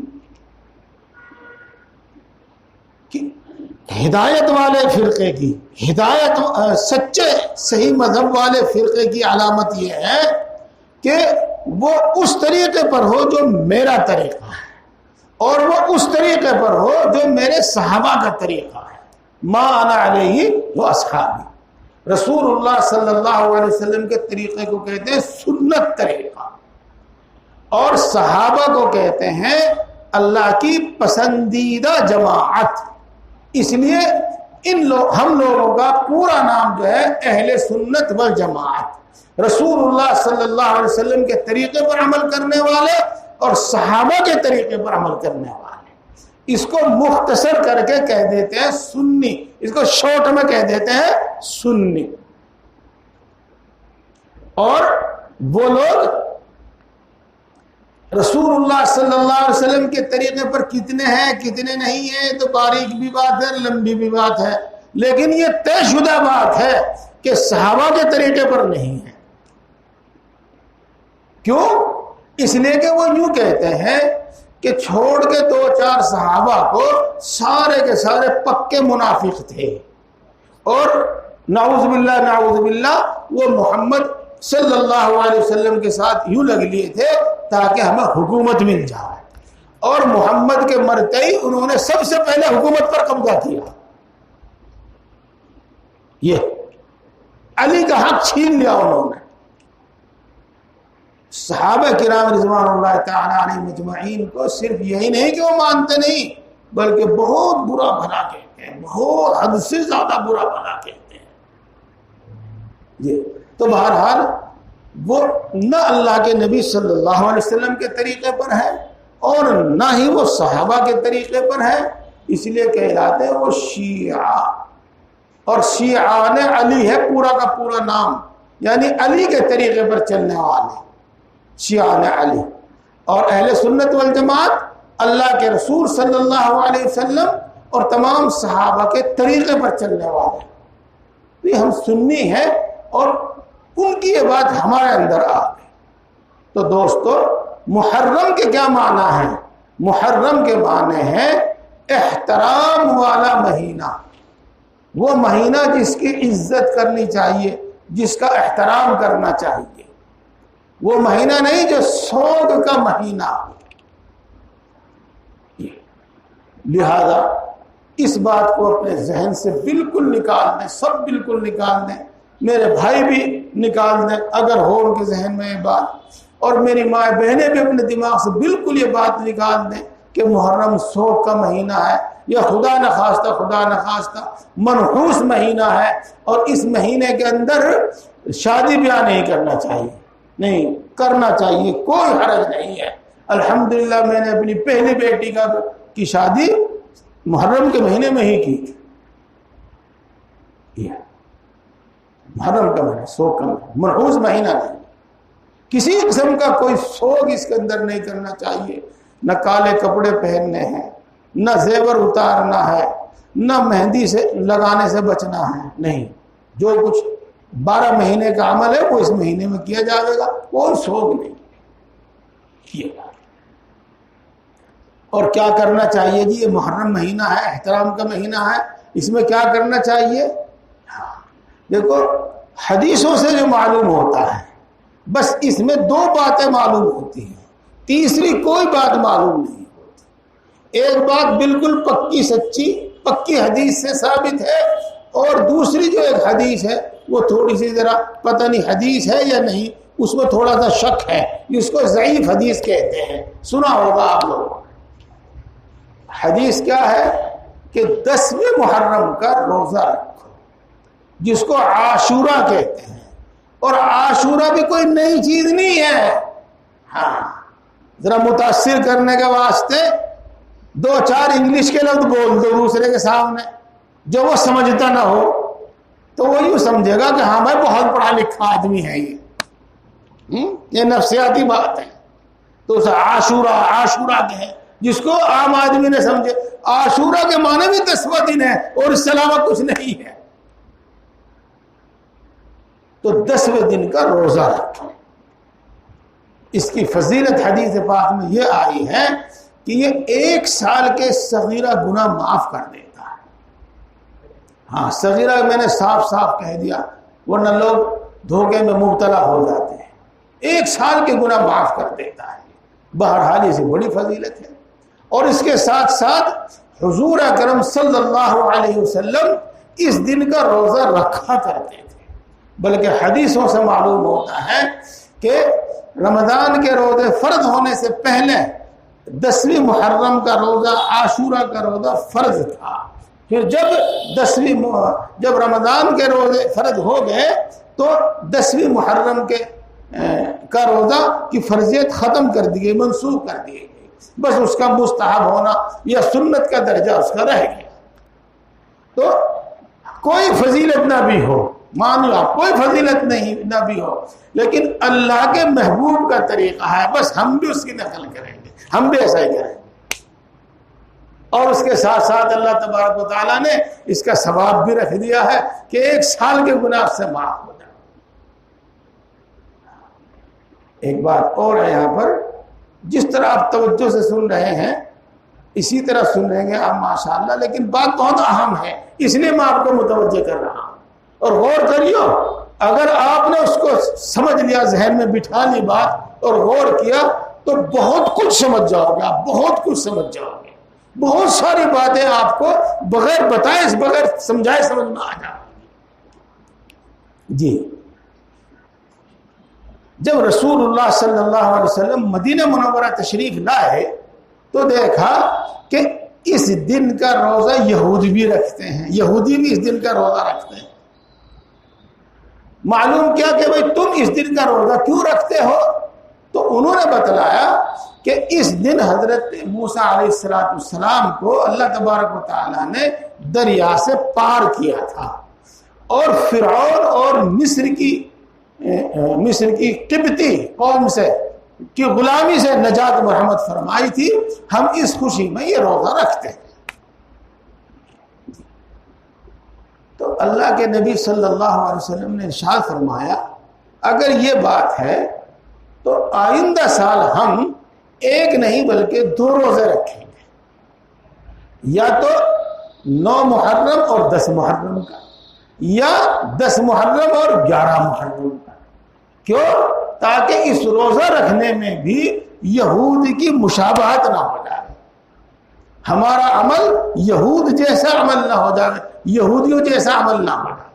ہدایت والے فرقے کی، ہدایت سچے صحیح مذہب والے فرقے کی علامت یہ ہے کہ وہ اس طریقے پر ہو جو میرا طریقہ ہے، اور وہ اس طریقے پر ہو جو میرے صحابہ کا طریقہ ہے. ما انا علیہ و اصحابی، رسول اللہ صلی اللہ علیہ وسلم کے طریقے کو کہتے ہیں سنت طریقہ، اور صحابہ کو کہتے ہیں اللہ کی پسندیدہ جماعت. اس لیے ہم لوگوں کا پورا نام جو ہے اہل سنت والجماعت، رسول اللہ صلی اللہ علیہ وسلم کے طریقے پر عمل کرنے والے اور صحابہ کے طریقے پر عمل کرنے والے. اس کو مختصر کر کے کہہ دیتے ہیں سنی، اس کو شارٹ میں کہہ دیتے ہیں سنی. اور وہ لوگ رسول اللہ صلی اللہ علیہ وسلم کے طریقے پر کتنے ہیں کتنے نہیں ہیں تو باریک بھی بات ہے، لمبی بھی بات ہے، لیکن یہ طے شدہ بات ہے کہ صحابہ کے طریقے پر نہیں ہے. کیوں؟ اس لیے کہ وہ یوں کہتے ہیں کہ چھوڑ کے 2-4 صحابہ کو سارے کے سارے پکے منافق تھے، اور نعوذ باللہ وہ محمد صلی اللہ علیہ وسلم کے ساتھ یوں لگ لیے تھے تاکہ ہمیں حکومت مل جائے، اور محمد کے مرتے ہی انہوں نے سب سے پہلے حکومت پر قبضہ کیا. یہ علی کا حق چھین لیا انہوں نے. صحابہ کرام رضوان اللہ تعالی علیہ مجمعین کو صرف یہی نہیں کہ وہ مانتے نہیں، بلکہ بہت برا بھلا کہتے ہیں، بہت حد سے زیادہ برا بھلا کہتے ہیں. یہ تو بہرحال وہ نہ اللہ کے نبی صلی اللہ علیہ وسلم کے طریقے پر ہے اور نہ ہی وہ صحابہ کے طریقے پر ہے. اس لیے کہلاتے ہیں وہ شیعہ. اور شیعان علی ہے پورا کا پورا نام، یعنی علی کے طریقے پر چلنے والے شیعان علی. اور اہل سنت والجماعت اللہ کے رسول صلی اللہ علیہ وسلم اور تمام صحابہ کے طریقے پر چلنے والے. یہ ہم سنی ہیں اور ان کی یہ بات ہمارے اندر آ گئی. تو دوستو، محرم کے کیا معنی ہے؟ محرم کے معنی ہے احترام والا مہینہ، وہ مہینہ جس کی عزت کرنی چاہیے، جس کا احترام کرنا چاہیے. وہ مہینہ نہیں جو سوگ کا مہینہ. لہذا اس بات کو اپنے ذہن سے بالکل نکال دیں، سب بالکل نکال دیں میرے بھائی بھی نکال دیں اگر ہو ان کے ذہن میں یہ بات، اور میری ماں بہنیں بھی اپنے دماغ سے بالکل یہ بات نکال دیں کہ محرم سوگ کا مہینہ ہے، یا خدا نخواستہ منحوس مہینہ ہے، اور اس مہینے کے اندر شادی بیاہ نہیں کرنا چاہیے، نہیں کرنا چاہیے، کوئی حرج نہیں ہے۔ الحمدللہ میں نے اپنی پہلی بیٹی کی شادی محرم کے مہینے میں ہی کی تھی۔ محرم کا مہینہ، سوگ کا مہینہ، منحوس مہینہ نہیں، کسی قسم کا کوئی سوگ اس کے اندر نہیں کرنا چاہیے، نہ کالے کپڑے پہننے ہیں، نہ زیور اتارنا ہے، نہ مہندی سے لگانے سے بچنا ہے، نہیں، جو کچھ 12 مہینے کا عمل ہے وہ اس مہینے میں کیا جائے گا، کوئی سوگ نہیں کیا۔ اور کیا کرنا چاہیے جی؟ یہ محرم مہینہ ہے، احترام کا مہینہ ہے، اس میں کیا کرنا چاہیے؟ دیکھو حدیثوں سے جو معلوم ہوتا ہے بس اس میں 2 باتیں معلوم ہوتی ہیں، تیسری کوئی بات معلوم نہیں ہوتی۔ ایک بات بالکل پکی سچی پکی حدیث سے ثابت ہے، اور دوسری جو ایک حدیث ہے وہ تھوڑی سی ذرا پتہ نہیں حدیث ہے یا نہیں، اس میں تھوڑا سا شک ہے، جس کو ضعیف حدیث کہتے ہیں، سنا ہوگا آپ لوگوں۔ حدیث کیا ہے کہ 10ویں محرم کا روزہ رکھو، جس کو عاشورہ کہتے ہیں، اور عاشورہ بھی کوئی نئی چیز نہیں ہے، ہاں ذرا متاثر کرنے کے واسطے 2-4 انگلش کے لفظ بول دو دوسرے کے سامنے، جو وہ سمجھتا نہ ہو تو وہ یوں سمجھے گا کہ ہاں بھائی بہت پڑھا لکھا آدمی ہے یہ نفسیاتی بات ہے، تو اسے عاشورہ کہیں، جس کو عام آدمی نے سمجھے۔ عاشورہ کے معنی بھی 10واں دن ہے اور اس سے علاوہ کچھ نہیں ہے، تو 10ویں دن کا روزہ رکھیں۔ اس کی فضیلت حدیث پاک میں یہ آئی ہے کہ یہ 1 سال کے صغیرہ گناہ معاف کر دیتا ہے۔ ہاں صغیرہ میں نے صاف کہہ دیا، ورنہ لوگ دھوکے میں مبتلا ہو جاتے ہیں۔ 1 سال کے گناہ معاف کر دیتا ہے، بہرحال یہ سے بڑی فضیلت ہے۔ اور اس کے ساتھ ساتھ حضور اکرم صلی اللہ علیہ وسلم اس دن کا روزہ رکھا کرتے تھے، بلکہ حدیثوں سے معلوم ہوتا ہے کہ رمضان کے روزے فرض ہونے سے پہلے 10ویں محرم کا روزہ، عاشورہ کا روزہ فرض تھا، پھر جب رمضان کے روزے فرض ہو گئے تو 10ویں محرم کا روزہ کی فرضیت ختم کر دی گئی، منسوخ کر دی گئی، بس اس کا مستحب ہونا یا سنت کا درجہ اس کا رہ گیا۔ تو کوئی فضیلت نہ بھی ہو، مان لو کوئی فضیلت نہ بھی ہو، لیکن اللہ کے محبوب کا طریقہ ہے، بس ہم بھی اس کی نقل کریں گے، ہم بھی ایسا ہی کریں گے۔ اور اس کے ساتھ ساتھ اللہ تبارک و تعالیٰ نے اس کا ثواب بھی رکھ دیا ہے کہ 1 سال کے گناہ سے معاف ہو جائے۔ ایک بات اور ہے یہاں پر، جس طرح آپ توجہ سے سن رہے ہیں اسی طرح سن رہیں گے آپ ماشاءاللہ، لیکن بات بہت اہم ہے، اس لیے میں آپ کو متوجہ کر رہا ہوں، اور غور کریو، اگر آپ نے اس کو سمجھ لیا، ذہن میں بٹھا لی بات اور غور کیا تو بہت کچھ سمجھ جاؤ گے، آپ بہت کچھ سمجھ جاؤ گے، بہت ساری باتیں آپ کو بغیر بتائے بغیر سمجھائے سمجھ میں آ جائیں گی۔ جی جب رسول اللہ صلی اللہ علیہ وسلم مدینہ منورہ تشریف لائے تو دیکھا کہ اس دن کا روزہ یہودی بھی رکھتے ہیں، یہودی بھی اس دن کا روزہ رکھتے ہیں۔ معلوم کیا کہ بھئی تم اس دن کا روزہ کیوں رکھتے ہو؟ تو انہوں نے بتلایا کہ اس دن حضرت موسیٰ علیہ السلام کو اللہ تبارک و تعالیٰ نے دریا سے پار کیا تھا، اور فرعون اور مصر کی قبطی قوم سے کی غلامی سے نجات محمد فرمائی تھی، ہم اس خوشی میں یہ روزہ رکھتے ہیں۔ تو اللہ کے نبی صلی اللہ علیہ وسلم نے ارشاد فرمایا اگر یہ بات ہے تو آئندہ سال ہم 1 نہیں بلکہ 2 روزے رکھیں گے، یا تو 9 محرم اور 10 محرم کا، یا 10 محرم اور 11 محرم کا۔ کیوں؟ تاکہ اس روزہ رکھنے میں بھی یہود کی مشابہت نہ ہو جائے، ہمارا عمل یہود جیسا عمل نہ ہو جائے، یہودیوں جیسا عمل نہ ہو جائے۔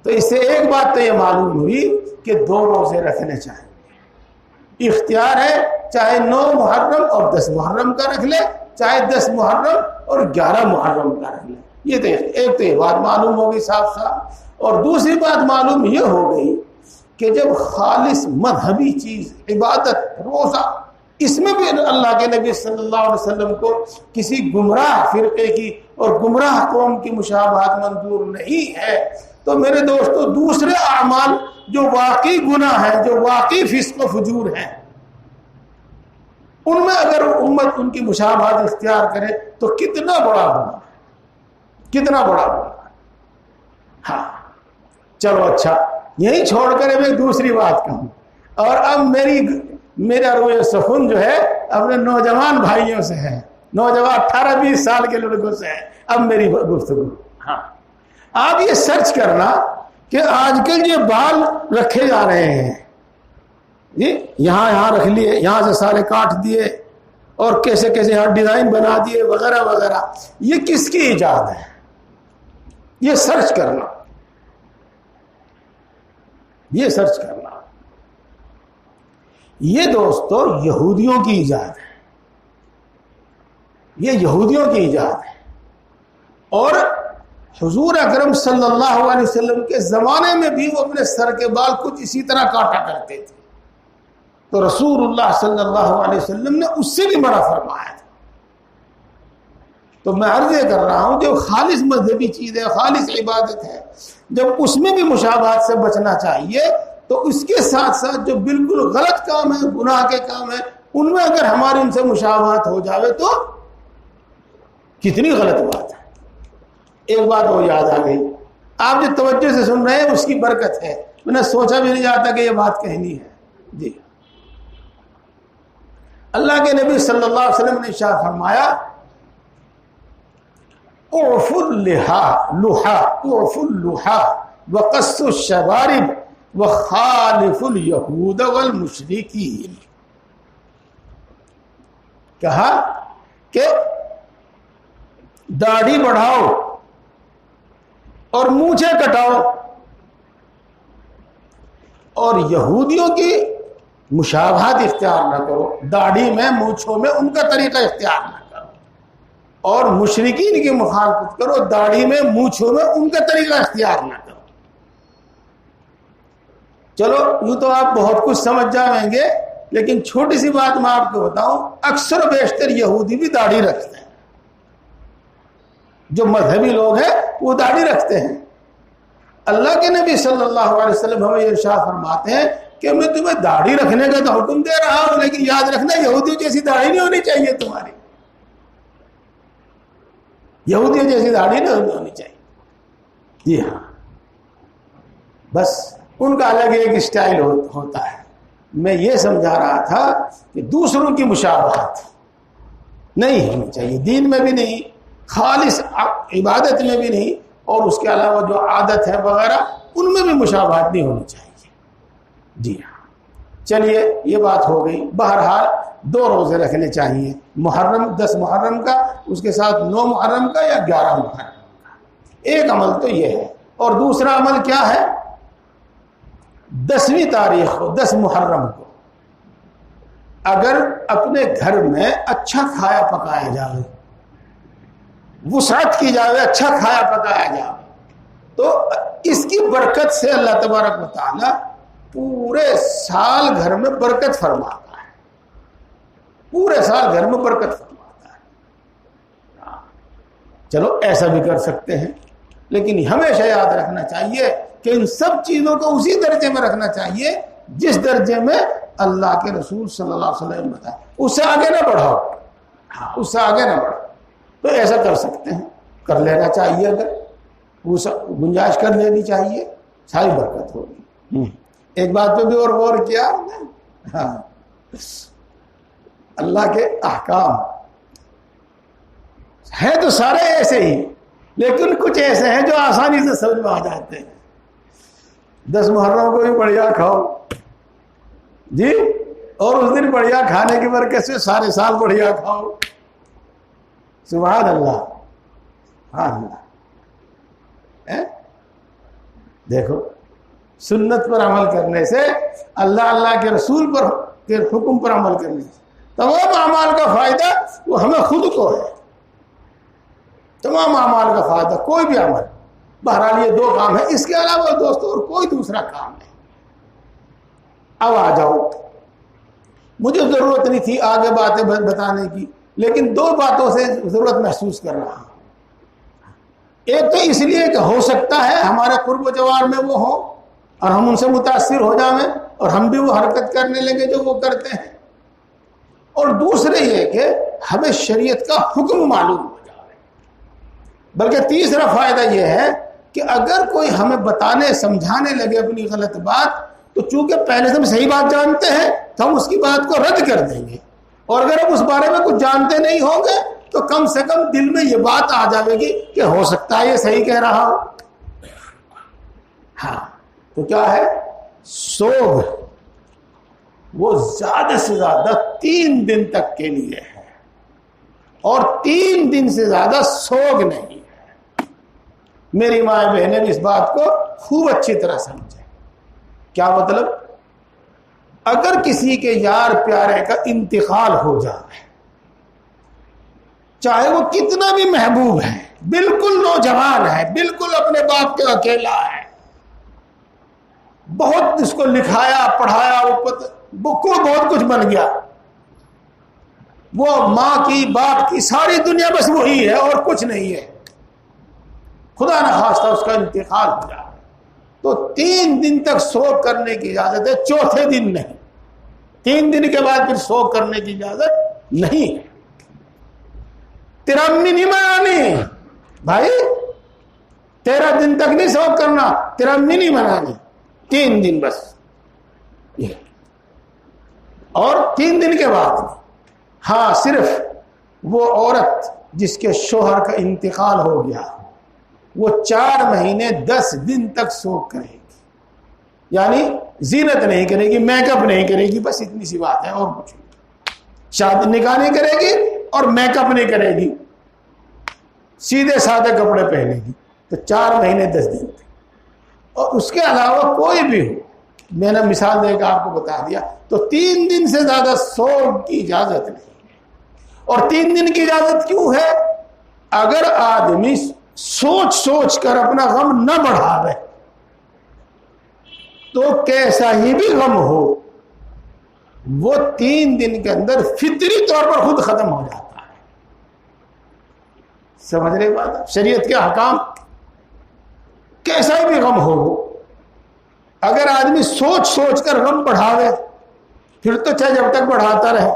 تو اس سے ایک بات تو یہ معلوم ہوئی کہ 2 روزے رکھنے چاہیے، اختیار ہے، چاہے 9 محرم اور 10 محرم کا رکھ لے، چاہے 10 محرم اور 11 محرم کا رکھ لے. یہ تو ایک تو یہ بات معلوم ہوگی صاف صاف. اور دوسری بات معلوم یہ ہو گئی کہ جب خالص مذہبی چیز عبادت روزہ، اس میں بھی اللہ کے نبی صلی اللہ علیہ وسلم کو کسی گمراہ فرقے کی اور گمراہ قوم کی مشابہت منظور نہیں ہے، تو میرے دوستو دوسرے اعمال جو واقعی گناہ ہیں، جو واقعی فسق و فجور ہیں، ان میں اگر امت ان کی مشابہت اختیار کرے تو کتنا بڑا گناہ ہے، کتنا بڑا گناہ ہے. ہاں چلو اچھا، یہی چھوڑ کر میں دوسری بات کہوں. اور اب میرا روح سخن جو ہے اپنے نوجوان بھائیوں سے ہے، نوجوان 18-20 سال کے لڑکوں سے ہے. اب میری گفتگو، ہاں آپ یہ سرچ کرنا کہ آج کل یہ بال رکھے جا رہے ہیں جی، یہاں رکھ لیے، یہاں سے سارے کاٹ دیے اور کیسے یہاں ڈیزائن بنا دیے وغیرہ وغیرہ، یہ کس کی ایجاد ہے؟ یہ سرچ کرنا، یہ سرچ کرنا. یہ دوستو یہودیوں کی ایجاد ہے، یہ یہودیوں کی ایجاد ہے. اور حضور اکرم صلی اللہ علیہ وسلم کے زمانے میں بھی وہ اپنے سر کے بال کچھ اسی طرح کاٹا کرتے تھے، تو رسول اللہ صلی اللہ علیہ وسلم نے اس سے بھی منع فرمایا تھا. تو میں عرض یہ کر رہا ہوں جو خالص مذہبی چیز ہے، خالص عبادت ہے، جب اس میں بھی مشابہت سے بچنا چاہیے، تو اس کے ساتھ ساتھ جو بالکل غلط کام ہے، گناہ کے کام ہے، ان میں اگر ہماری ان سے مشابہت ہو جاوے تو کتنی غلط بات ہے. ایک بات اور یاد آ گئی، آپ جو توجہ سے سن رہے ہیں اس کی برکت ہے، میں نے سوچا بھی نہیں جاتا کہ یہ بات کہنی ہے. جی، اللہ کے نبی صلی اللہ علیہ وسلم نے ارشاد فرمایا، اعف اللحى وقص الشوارب وخالف اليهود والمشرکین. کہا کہ داڑھی بڑھاؤ اور مونچھیں کٹاؤ اور یہودیوں کی مشابہت اختیار نہ کرو، داڑھی میں مونچھوں میں ان کا طریقہ اختیار نہ کرو، اور مشرکین کی مخالفت کرو، داڑھی میں مونچھوں میں ان کا طریقہ اختیار نہ کرو. چلو یوں تو آپ بہت کچھ سمجھ جائیں گے، لیکن چھوٹی سی بات میں آپ کو بتاؤں، اکثر و بیشتر یہودی بھی داڑھی رکھتے ہیں، جو مذہبی لوگ ہیں وہ داڑھی رکھتے ہیں. اللہ کے نبی صلی اللہ علیہ وسلم ہمیں ارشاد فرماتے ہیں کہ میں تمہیں داڑھی رکھنے کا تو حکم دے رہا ہوں، لیکن یاد رکھنا یہودیوں جیسی داڑھی نہیں ہونی چاہیے تمہاری، یہودیوں جیسی داڑھی نہیں ہونی چاہیے. جی ہاں، بس ان کا الگ ایک اسٹائل ہوتا ہے. میں یہ سمجھا رہا تھا کہ دوسروں کی مشابہت نہیں ہونی چاہیے، دین میں بھی نہیں، خالص عبادت میں بھی نہیں، اور اس کے علاوہ جو عادت ہے وغیرہ ان میں بھی مشابہت نہیں ہونی چاہیے. جی ہاں، چلیے یہ بات ہو گئی. بہرحال 2 روزے رکھنے چاہیے، محرم 10 محرم کا، اس کے ساتھ 9 محرم کا یا 11 محرم کا. ایک عمل تو یہ ہے. اور دوسرا عمل کیا ہے؟ 10ویں تاریخ کو، 10 محرم کو اگر اپنے گھر میں اچھا کھایا پکایا جائے، وسعت کی جائے، اچھا کھایا پکایا جائے، تو اس کی برکت سے اللہ تبارک و تعالی پورے سال گھر میں برکت فرماتا ہے، پورے سال گھر میں برکت فرماتا ہے. چلو ایسا بھی کر سکتے ہیں، لیکن ہمیشہ یاد رکھنا چاہیے کہ ان سب چیزوں کو اسی درجے میں رکھنا چاہیے جس درجے میں اللہ کے رسول صلی اللہ علیہ وسلم نے بتایا. اس سے آگے نہ بڑھاؤ، اس سے آگے نہ بڑھاؤ. تو ایسا کر سکتے ہیں، کر لینا چاہیے، اگر وہ گنجائش کر لینی چاہیے، ساری برکت ہوگی. ایک بات پہ بھی اور غور کیا، ہاں، اللہ کے احکام ہیں تو سارے ایسے ہی، لیکن کچھ ایسے ہیں جو آسانی سے سمجھ میں آ جاتے ہیں. 10 محرم کو بھی بڑھیا کھاؤ جی، اور اس دن بڑھیا کھانے کی برکت سے سارے سال بڑھیا کھاؤ. سبحان اللہ، ہاں اللہ. دیکھو سنت پر عمل کرنے سے، اللہ کے رسول پر کے حکم پر عمل کرنے سے تمام اعمال کا فائدہ وہ ہمیں خود کو ہے. تمام اعمال کا فائدہ، کوئی بھی عمل. بہرحال یہ 2 کام ہے، اس کے علاوہ دوستو اور کوئی دوسرا کام نہیں. اب آ جاؤ، مجھے ضرورت نہیں تھی آگے باتیں بتانے کی، لیکن 2 باتوں سے ضرورت محسوس کر رہا ہوں. ایک تو اس لیے کہ ہو سکتا ہے ہمارے قرب و جوار میں وہ ہوں اور ہم ان سے متاثر ہو جائیں اور ہم بھی وہ حرکت کرنے لگے جو وہ کرتے ہیں. اور دوسرے یہ کہ ہمیں شریعت کا حکم معلوم ہو جائے. بلکہ تیسرا فائدہ یہ ہے کہ اگر کوئی ہمیں بتانے سمجھانے لگے اپنی غلط بات، تو چونکہ پہلے سے ہم صحیح بات جانتے ہیں تو ہم اس کی بات کو رد کر دیں گے. اور اگر ہم اس بارے میں کچھ جانتے نہیں ہوں گے تو کم سے کم دل میں یہ بات آ جائے گی کہ ہو سکتا ہے یہ صحیح کہہ رہا ہو. ہاں تو کیا ہے، سوگ وہ زیادہ سے زیادہ 3 دن تک کے لیے ہے، اور 3 دن سے زیادہ سوگ نہیں ہے. میری ماں بہنیں بھی اس بات کو خوب اچھی طرح سمجھیں. کیا مطلب؟ اگر کسی کے یار پیارے کا انتقال ہو جائے، چاہے وہ کتنا بھی محبوب ہے، بالکل نوجوان ہے، بالکل اپنے باپ کے اکیلا ہے، بہت اس کو لکھایا پڑھایا، وہ بہت کچھ بن گیا، وہ ماں کی باپ کی ساری دنیا بس وہی ہے اور کچھ نہیں ہے، خدا نہ خواستہ اس کا انتقال ہو جائے، تو 3 دن تک سوگ کرنے کی اجازت ہے، 4تھے دن نہیں. 3 دن کے بعد پھر سوگ کرنے کی اجازت نہیں ہے. ترمی نہیں منانی بھائی، 13 دن تک نہیں سوگ کرنا، ترمی نہیں منانی، 3 دن بس. اور 3 دن کے بعد ہاں صرف وہ عورت جس کے شوہر کا انتقال ہو گیا وہ 4 مہینے 10 دن تک سوگ کرے گی، یعنی زینت نہیں کرے گی، میک اپ نہیں کرے گی، بس اتنی سی بات ہے اور کچھ نہیں. شادی نکاح نہیں کرے گی اور میک اپ نہیں کرے گی، سیدھے سادے کپڑے پہنے گی. تو 4 مہینے 10 دن تک. اور اس کے علاوہ کوئی بھی ہو، میں نے مثال دے کے آپ کو بتا دیا، تو 3 دن سے زیادہ سوگ کی اجازت نہیں. اور 3 دن کی اجازت کیوں ہے؟ اگر آدمی سوچ سوچ کر اپنا غم نہ بڑھاوے تو کیسا ہی بھی غم ہو وہ 3 دن کے اندر فطری طور پر خود ختم ہو جاتا ہے. سمجھ رہے بات؟ شریعت کے احکام، کیسا ہی بھی غم ہو، اگر آدمی سوچ سوچ کر غم بڑھاوے پھر تو چاہے جب تک بڑھاتا رہے،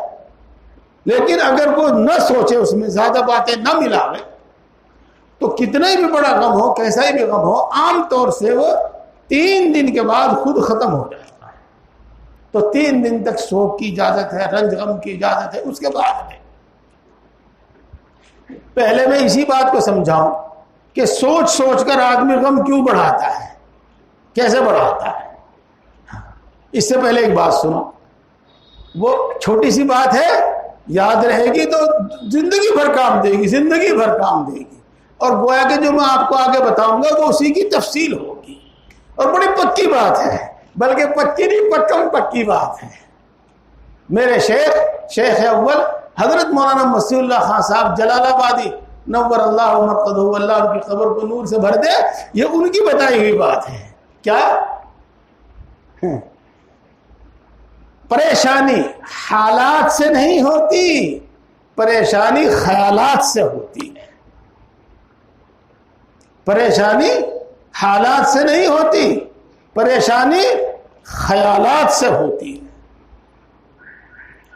لیکن اگر وہ نہ سوچے، اس میں زیادہ باتیں نہ ملاوے، تو کتنا ہی بھی بڑا غم ہو، کیسا ہی بھی غم ہو، عام طور سے وہ 3 دن کے بعد خود ختم ہو جاتا ہے. تو 3 دن تک سوگ کی اجازت ہے، رنج غم کی اجازت ہے. اس کے بعد میں پہلے میں اسی بات کو سمجھاؤں کہ سوچ سوچ کر آدمی غم کیوں بڑھاتا ہے، کیسے بڑھاتا ہے. اس سے پہلے ایک بات سنو، وہ چھوٹی سی بات ہے، یاد رہے گی تو زندگی بھر کام دے گی، زندگی بھر کام دے گی. اور گویا کہ جو میں آپ کو آگے بتاؤں گا وہ اسی کی تفصیل ہوگی، اور بڑی پکی بات ہے، بلکہ پکی نہیں پکم پکی بات ہے. میرے شیخ اول حضرت مولانا مسیح اللہ خان صاحب جلال آبادی نور اللہ مرقدہ، اللہ ان کی قبر کو نور سے بھر دے، یہ ان کی بتائی ہوئی بات ہے. کیا پریشانی حالات سے نہیں ہوتی، پریشانی خیالات سے ہوتی ہے. پریشانی حالات سے نہیں ہوتی، پریشانی خیالات سے ہوتی ہے.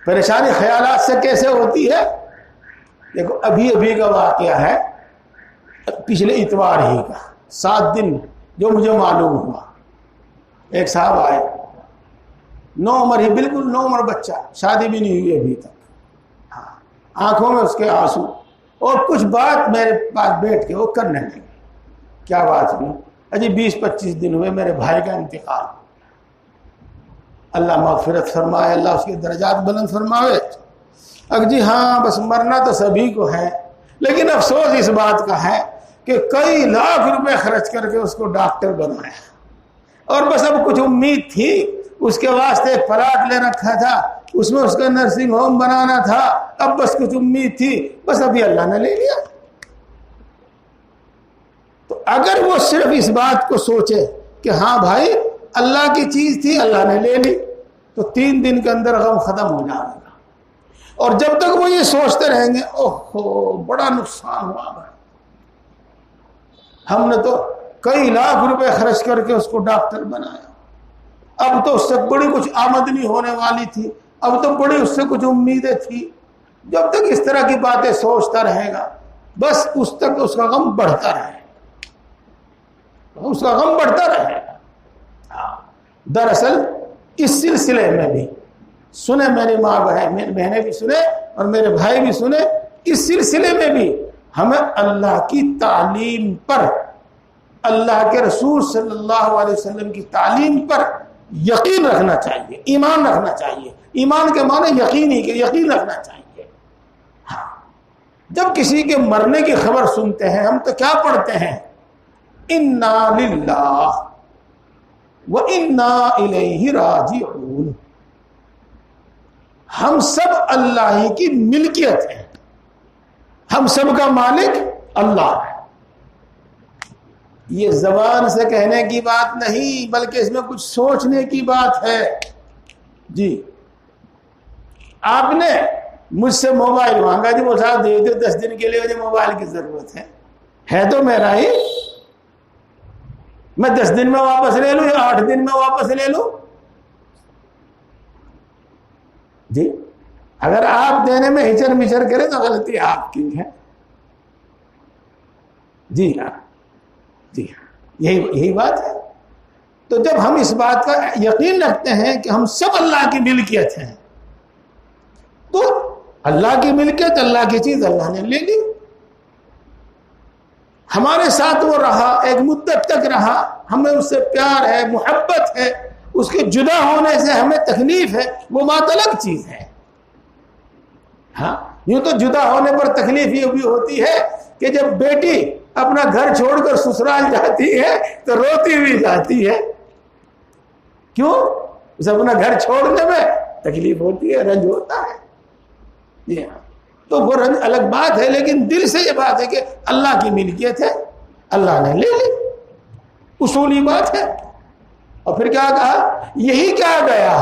پریشانی خیالات سے کیسے ہوتی ہے؟ دیکھو ابھی کا واقعہ ہے، پچھلے اتوار ہی کا 7 دن جو مجھے معلوم ہوا. ایک صاحب آئے، 9 عمر ہی، بالکل 9 عمر بچہ، شادی بھی نہیں ہوئی ابھی تک. ہاں، آنکھوں میں اس کے آنسو، اور کچھ بات میرے پاس بیٹھ کے وہ کرنے لگے. کیا بات ہوئی؟ اجی 20-25 دن ہوئے میرے بھائی کا انتقال، اللہ مغفرت فرمائے، اللہ اس کے درجات بلند فرمائے. اب جی ہاں بس مرنا تو سبھی کو ہے، لیکن افسوس اس بات کا ہے کہ کئی لاکھ روپے خرچ کر کے اس کو ڈاکٹر بنایا. اور بس اب کچھ امید تھی، اس کے واسطے پلاٹ لے رکھا تھا، اس میں اس کا نرسنگ ہوم بنانا تھا، اب بس کچھ امید تھی، بس ابھی اللہ نے لے لیا۔ تو اگر وہ صرف اس بات کو سوچے کہ ہاں بھائی اللہ کی چیز تھی، اللہ نے لے لی، تو 3 دن کے اندر غم ختم ہو جائے گا۔ اور جب تک وہ یہ سوچتے رہیں گے اوہو بڑا نقصان ہوا بھائی، ہم نے تو کئی لاکھ روپے خرچ کر کے اس کو ڈاکٹر بنایا، اب تو اس سے بڑی کچھ آمدنی ہونے والی تھی، اب تو بڑی اس سے کچھ امیدیں تھی۔ جب تک اس طرح کی باتیں سوچتا رہے گا بس اس تک اس کا غم بڑھتا رہے گا، اس کا غم بڑھتا رہے گا۔ دراصل اس سلسلے میں بھی سنے، میری ماں بہنیں بھی سنے اور میرے بھائی بھی سنے، اس سلسلے میں بھی ہمیں اللہ کی تعلیم پر، اللہ کے رسول صلی اللہ علیہ وسلم کی تعلیم پر یقین رکھنا چاہیے، ایمان رکھنا چاہیے۔ ایمان کے معنی یقین ہی کہ یقین رکھنا چاہیے۔ ہاں، جب کسی کے مرنے کی خبر سنتے ہیں ہم تو کیا پڑھتے ہیں؟ انا للہ وَإِنَّا إِلَيْهِ رَاجِعُونَ۔ ہم سب اللہ ہی کی ملکیت ہے، ہم سب کا مالک اللہ ہے۔ یہ زبان سے کہنے کی بات نہیں بلکہ اس میں کچھ سوچنے کی بات ہے۔ جی آپ نے مجھ سے موبائل مانگا، جی وہ صاحب دے دو 10 دن کے لیے، مجھے موبائل کی ضرورت ہے تو میرا ہی، میں 10 دن میں واپس لے لوں یا 8 دن میں واپس لے لوں؟ جی اگر آپ دینے میں ہچر مچر کریں تو غلطی آپ کی ہے۔ جی ہاں، جی ہاں، یہی بات ہے۔ تو جب ہم اس بات کا یقین رکھتے ہیں کہ ہم سب اللہ کی ملکیت ہیں، تو اللہ کی ملکیت، اللہ کی چیز اللہ نے لے لی، ہمارے ساتھ وہ رہا، ایک مدت تک رہا، ہمیں اس سے پیار ہے، محبت ہے، اس کے جدا ہونے سے ہمیں تکلیف ہے، وہ بات الگ چیز ہے۔ ہاں، یوں تو جدا ہونے پر تکلیف یہ بھی ہوتی ہے کہ جب بیٹی اپنا گھر چھوڑ کر سسرال جاتی ہے تو روتی بھی جاتی ہے۔ کیوں؟ اسے اپنا گھر چھوڑنے میں تکلیف ہوتی ہے، رنج ہوتا ہے۔ جی ہاں، تو وہ رنج الگ بات ہے، لیکن دل سے یہ بات ہے کہ اللہ کی ملکیت ہے، اللہ نے لے لی، اصولی بات ہے۔ اور پھر کیا کہا؟ یہی کیا گیا،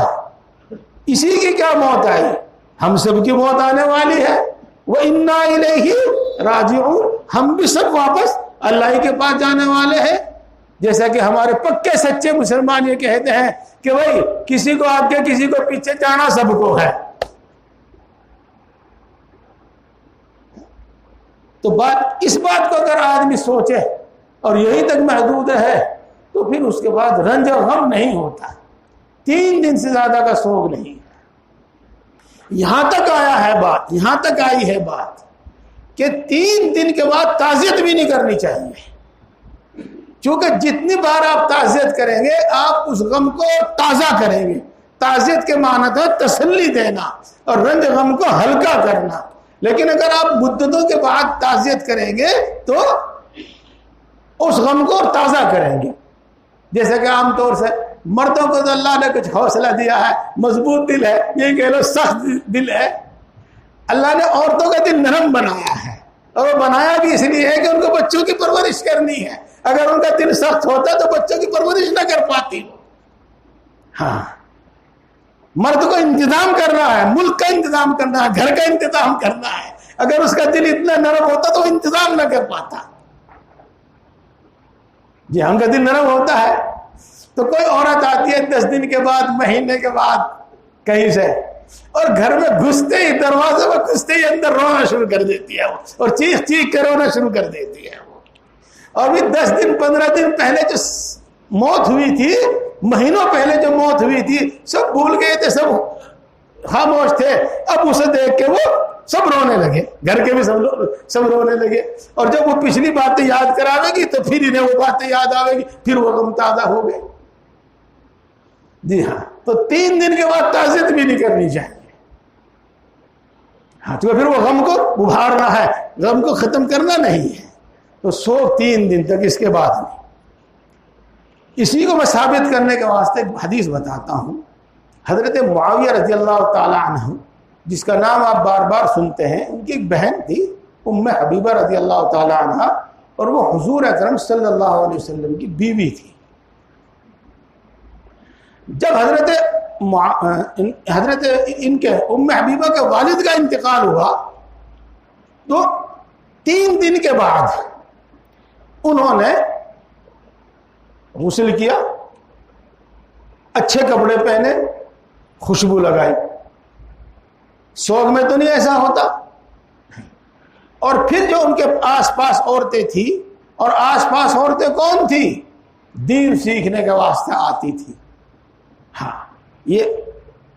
اسی کی کیا موت آئی، ہم سب کی موت آنے والی ہے۔ وَإِنَّا إِلَيْهِ رَاجِعُونَ، ہم بھی سب واپس اللہ ہی کے پاس جانے والے ہیں۔ جیسا کہ ہمارے پکے سچے مسلمان یہ کہتے ہیں کہ بھائی کسی کو آگے کسی کو پیچھے جانا سب کو ہے۔ تو اس بات کو اگر آدمی سوچے اور یہی تک محدود ہے تو پھر اس کے بعد رنج اور غم نہیں ہوتا، 3 دن سے زیادہ کا سوگ نہیں۔ یہاں تک آیا ہے بات، یہاں تک آئی ہے بات کہ 3 دن کے بعد تعزیت بھی نہیں کرنی چاہیے، چونکہ جتنی بار آپ تعزیت کریں گے آپ اس غم کو تازہ کریں گے۔ تعزیت کے معنی تھا تسلی دینا اور رنج غم کو ہلکا کرنا، لیکن اگر آپ مدتوں کے بعد تعزیت کریں گے تو اس غم کو تازہ کریں گے۔ جیسے کہ عام طور سے مردوں کو تو اللہ نے کچھ حوصلہ دیا ہے، مضبوط دل ہے، یہ کہہ لو سخت دل ہے۔ اللہ نے عورتوں کا دل نرم بنایا ہے، اور وہ بنایا بھی اس لیے ہے کہ ان کو بچوں کی پرورش کرنی ہے۔ اگر ان کا دل سخت ہوتا تو بچوں کی پرورش نہ کر پاتی۔ ہاں، مرد کو انتظام کرنا ہے، ملک کا انتظام کرنا ہے، گھر کا انتظام کرنا ہے، اگر اس کا دل اتنا نرم ہوتا تو انتظام نہ کر پاتا۔ جی ہم کا دل نرم ہوتا ہے تو کوئی عورت آتی ہے 10 دن کے بعد، مہینے کے بعد کہیں سے، اور گھر میں گھستے ہی، دروازے میں گھستے ہی اندر رونا شروع کر دیتی ہے وہ، اور چیخ چیخ کر رونا شروع کر دیتی ہے وہ۔ اور بھی 10 دن 15 دن پہلے جو موت ہوئی تھی، مہینوں پہلے جو موت ہوئی تھی، سب بھول گئے تھے، سب خاموش تھے، اب اسے دیکھ کے وہ سب رونے لگے، گھر کے بھی سب رونے لگے۔ اور جب وہ پچھلی باتیں یاد کراوے گی تو پھر انہیں وہ باتیں یاد آوے گی، پھر وہ غم تازہ ہو گئے۔ جی ہاں، تو 3 دن کے بعد تعزیت بھی نہیں کرنی چاہیے۔ ہاں، تو پھر وہ غم کو ابھارنا ہے، غم کو ختم کرنا نہیں ہے، تو 3 دن تک اس کے بعد نہیں۔ اسی کو میں ثابت کرنے کے واسطے ایک حدیث بتاتا ہوں. حضرت معاویہ رضی اللہ تعالی عنہ جس کا نام آپ بار بار سنتے ہیں، ان کی ایک بہن تھی ام حبیبہ رضی اللہ تعالی عنہ، اور وہ حضور اکرم صلی اللہ علیہ وسلم کی بیوی تھی. جب حضرت ان کے ام حبیبہ کے والد کا انتقال ہوا تو 3 دن کے بعد انہوں نے غسل کیا، اچھے کپڑے پہنے، خوشبو لگائی. سوگ میں تو نہیں ایسا ہوتا. اور پھر جو ان کے آس پاس عورتیں تھیں، اور آس پاس عورتیں کون تھیں؟ دین سیکھنے کے واسطے آتی تھی. ہاں، یہ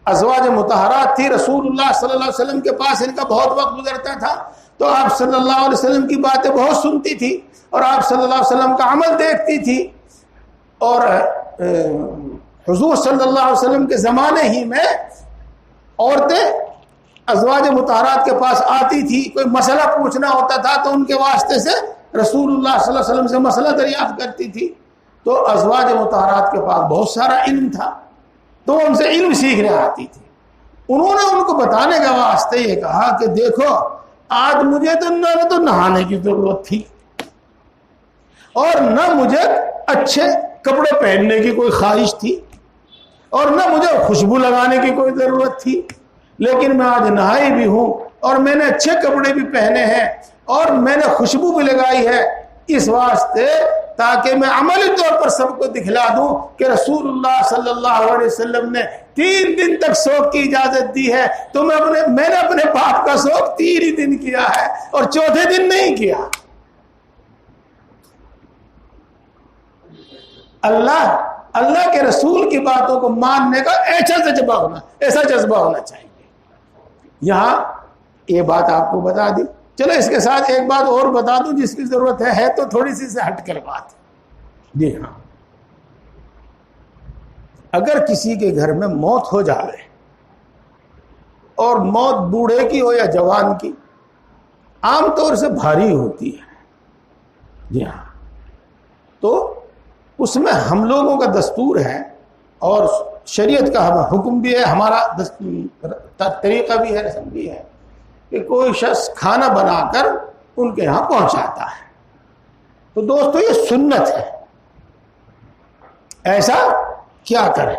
ازواج مطہرات تھی. رسول اللہ صلی اللہ علیہ وسلم کے پاس ان کا بہت وقت گزرتا تھا تو آپ صلی اللہ علیہ وسلم کی باتیں بہت سنتی تھی اور آپ صلی اللہ علیہ وسلم کا عمل دیکھتی تھی. اور حضور صلی اللہ علیہ وسلم کے زمانے ہی میں عورتیں ازواج مطہرات کے پاس آتی تھی. کوئی مسئلہ پوچھنا ہوتا تھا تو ان کے واسطے سے رسول اللہ صلی اللہ علیہ وسلم سے مسئلہ دریافت کرتی تھی. تو ازواج مطہرات کے پاس بہت سارا علم تھا تو ان سے علم سیکھنے آتی تھی. انہوں نے ان کو بتانے کے واسطے یہ کہا کہ دیکھو، آج مجھے تو نہانے کی ضرورت تھی اور نہ مجھے اچھے کپڑے پہننے کی کوئی خواہش تھی اور نہ مجھے خوشبو لگانے کی کوئی ضرورت تھی، لیکن میں آج نہائی بھی ہوں اور میں نے اچھے کپڑے بھی پہنے ہیں اور میں نے خوشبو بھی لگائی ہے، اس واسطے تاکہ میں عملی طور پر سب کو دکھلا دوں کہ رسول اللہ صلی اللہ علیہ وسلم نے 3 دن تک سوگ کی اجازت دی ہے، تو میں نے اپنے باپ کا سوگ 3 ہی دن کیا ہے اور 4تھے دن نہیں کیا. اللہ کے رسول کی باتوں کو ماننے کا ایسا جذبہ ہونا چاہیے. یہاں یہ بات آپ کو بتا دی. چلو اس کے ساتھ ایک بات اور بتا دوں جس کی ضرورت ہے تو تھوڑی سی سے ہٹ کر بات. جی ہاں، اگر کسی کے گھر میں موت ہو جائے اور موت بوڑھے کی ہو یا جوان کی، عام طور سے بھاری ہوتی ہے. جی ہاں، تو اس میں ہم لوگوں کا دستور ہے اور شریعت کا حکم بھی ہے، ہمارا طریقہ بھی ہے، رسم بھی ہے کہ کوئی شخص کھانا بنا کر ان کے یہاں پہنچاتا ہے. تو دوستو یہ سنت ہے، ایسا کیا کریں.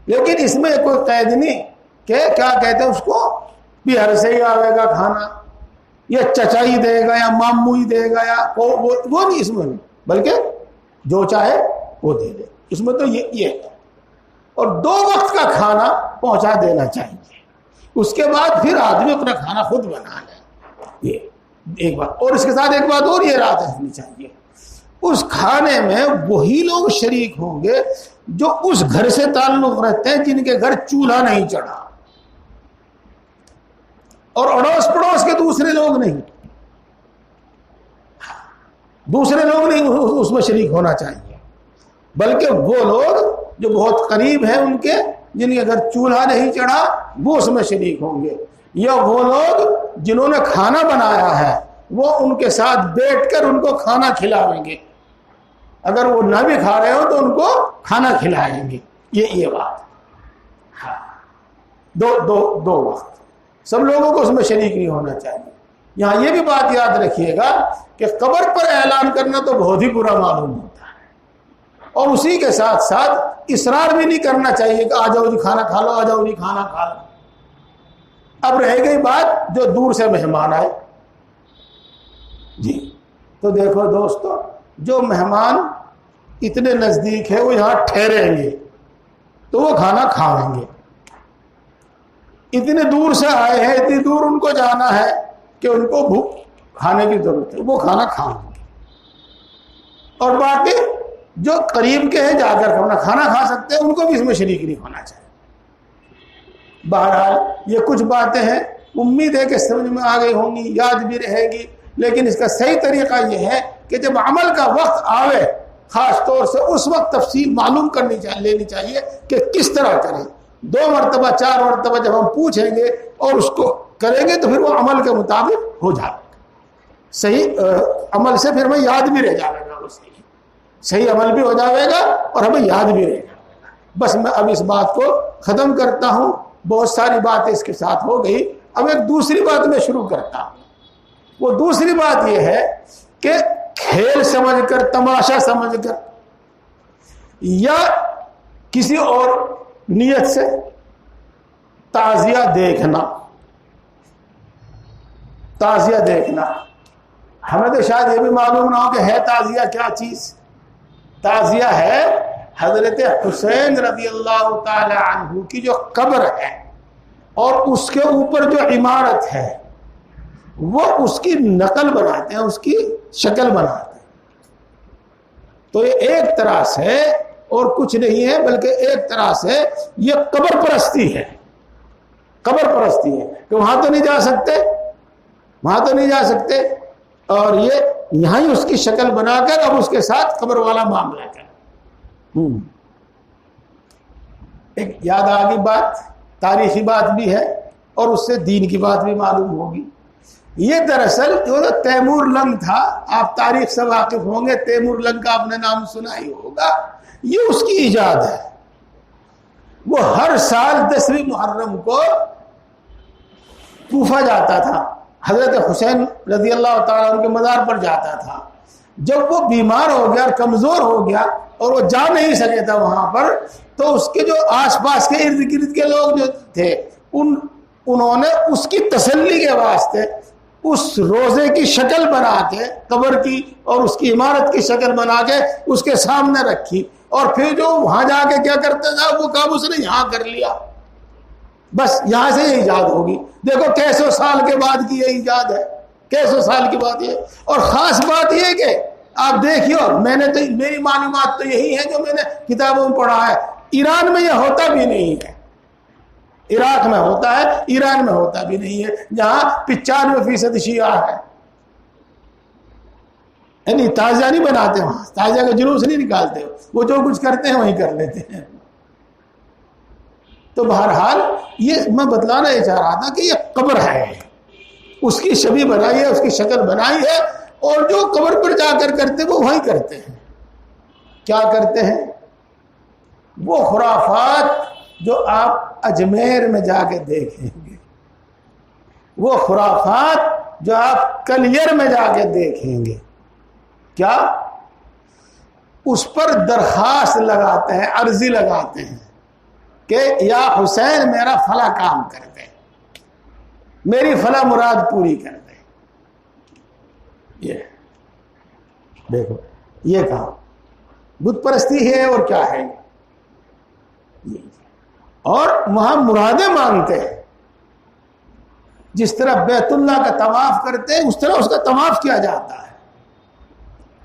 لیکن اس میں کوئی قید نہیں کہ کیا کہتے ہیں اس کو بہار سے ہی آئے گا کھانا، یا چچا ہی دے گا یا ماموں ہی دے گا، یا وہ نہیں، اس میں نہیں، بلکہ جو چاہے وہ دے دے. اس میں تو یہ ہے. اور 2 وقت کا کھانا پہنچا دینا چاہیے. اس کے بعد پھر آدمی اپنا کھانا خود بنا لے. یہ ایک بات. اور اس کے ساتھ ایک بات اور یہ رات رکھنی چاہیے، اس کھانے میں وہی لوگ شریک ہوں گے جو اس گھر سے تعلق رکھتے ہیں جن کے گھر چولہا نہیں چڑھا، اور اڑوس پڑوس کے دوسرے لوگ نہیں اس میں شریک ہونا چاہیے، بلکہ وہ لوگ جو بہت قریب ہیں ان کے، جن کے گھر چولہا نہیں چڑھا، وہ اس میں شریک ہوں گے. یا وہ لوگ جنہوں نے کھانا بنایا ہے وہ ان کے ساتھ بیٹھ کر ان کو کھانا کھلاویں گے، اگر وہ نہ بھی کھا رہے ہو تو ان کو کھانا کھلائیں گے. یہ بات. ہاں، دو وقت سب لوگوں کو اس میں شریک نہیں ہونا چاہیے. یہاں یہ بھی بات یاد رکھیے گا کہ قبر پر اعلان کرنا تو بہت ہی برا معلوم ہوتا ہے، اور اسی کے ساتھ ساتھ اصرار بھی نہیں کرنا چاہیے کہ آ جاؤ جی کھانا کھا لو، آ جاؤ جی کھانا کھا لو. اب رہ گئی بات جو دور سے مہمان آئے. جی تو دیکھو دوستو، جو مہمان اتنے نزدیک ہے وہ یہاں ٹھہریں گے تو وہ کھانا کھائیں گے. اتنے دور سے آئے ہیں، اتنی دور ان کو جانا ہے کہ ان کو بھوک کھانے کی ضرورت ہے، وہ کھانا کھائیں گے. اور باقی جو قریب کے ہیں جا کر کھانا کھا سکتے ہیں ان کو بھی اس میں شریک نہیں ہونا چاہیے. بہرحال یہ کچھ باتیں ہیں، امید ہے کہ سمجھ میں آ گئی ہوں گی، یاد بھی رہے گی. لیکن اس کا صحیح طریقہ یہ ہے کہ جب عمل کا وقت آوے، خاص طور سے اس وقت تفصیل معلوم لینی چاہیے کہ کس طرح کریں. 2 مرتبہ 4 مرتبہ جب ہم پوچھیں گے اور اس کو کریں گے تو پھر وہ عمل کے مطابق ہو جائے گا. صحیح عمل سے پھر میں یاد بھی رہ جائے گا. صحیح عمل بھی ہو جائے گا اور ہمیں یاد بھی رہے گا. بس میں اب اس بات کو ختم کرتا ہوں. بہت ساری باتیں اس کے ساتھ ہو گئی. اب ایک دوسری بات میں شروع کرتا ہوں. وہ دوسری بات یہ ہے کہ کھیل سمجھ کر، تماشا سمجھ کر یا کسی اور نیت سے تعزیہ دیکھنا. تعزیہ دیکھنا ہمیں تو شاید یہ بھی معلوم نہ ہو کہ ہے تعزیہ کیا چیز. تعزیہ ہے حضرت حسین رضی اللہ تعالی عنہ کی جو قبر ہے اور اس کے اوپر جو عمارت ہے وہ اس کی نقل بناتے ہیں، اس کی شکل بناتے ہیں. تو یہ ایک طرح سے اور کچھ نہیں ہے، بلکہ ایک طرح سے یہ قبر پرستی ہے. قبر پرستی ہے کہ وہاں تو نہیں جا سکتے، وہاں تو نہیں جا سکتے، اور یہ یہاں ہی اس کی شکل بنا کر اب اس کے ساتھ قبر والا معاملہ کر. ایک یاد آگی بات، تاریخی بات بھی ہے اور اس سے دین کی بات بھی معلوم ہوگی. یہ دراصل جو تیمور لنگ تھا، آپ تاریخ سے واقف ہوں گے، تیمور لنگ کا آپ نے نام سنا ہی ہوگا. یہ اس کی ایجاد ہے. وہ ہر سال 10ویں محرم کو کوفہ جاتا تھا، حضرت حسین رضی اللہ تعالیٰ عنہ کے مزار پر جاتا تھا. جب وہ بیمار ہو گیا اور کمزور ہو گیا اور وہ جا نہیں سکے تھا وہاں پر، تو اس کے جو آس پاس کے ارد گرد کے لوگ جو تھے انہوں نے اس کی تسلی کے واسطے اس روزے کی شکل بنا کے، قبر کی اور اس کی عمارت کی شکل بنا کے اس کے سامنے رکھی. اور پھر جو وہاں جا کے کیا کرتا تھا، وہ کام اس نے یہاں کر لیا. بس یہاں سے یہ ایجاد ہوگی. دیکھو کیسوں سال کے بعد کی یہ ایجاد ہے، کیسوں سال کی بات یہ. اور خاص بات یہ کہ آپ دیکھیے، میں نے تو میری معلومات تو یہی ہے جو میں نے کتابوں میں پڑھا ہے، ایران میں یہ ہوتا بھی نہیں ہے. عراق میں ہوتا ہے، ایران میں ہوتا بھی نہیں ہے، جہاں 95% شیعہ ہے. یعنی تازیہ نہیں بناتے وہاں، تازیہ کا جلوس نہیں نکالتے، وہ جو کچھ کرتے ہیں وہی کر لیتے ہیں. تو بہرحال یہ میں بتلانا یہ چاہ رہا تھا کہ یہ قبر ہے، اس کی شبیہ بنائی ہے، اس کی شکل بنائی ہے، اور جو قبر پر جا کر کرتے وہ وہی کرتے ہیں. کیا کرتے ہیں؟ وہ خرافات جو آپ اجمیر میں جا کے دیکھیں گے، وہ خرافات جو آپ کلیر میں جا کے دیکھیں گے، کیا اس پر درخواست لگاتے ہیں، عرضی لگاتے ہیں کہ یا حسین میرا فلاں کام کر دے، میری فلاں مراد پوری کر دے. یہ دیکھو یہ کام بت پرستی ہے اور کیا ہے. اور وہاں مرادیں مانگتے ہیں. جس طرح بیت اللہ کا طواف کرتے ہیں اس طرح اس کا طواف کیا جاتا ہے.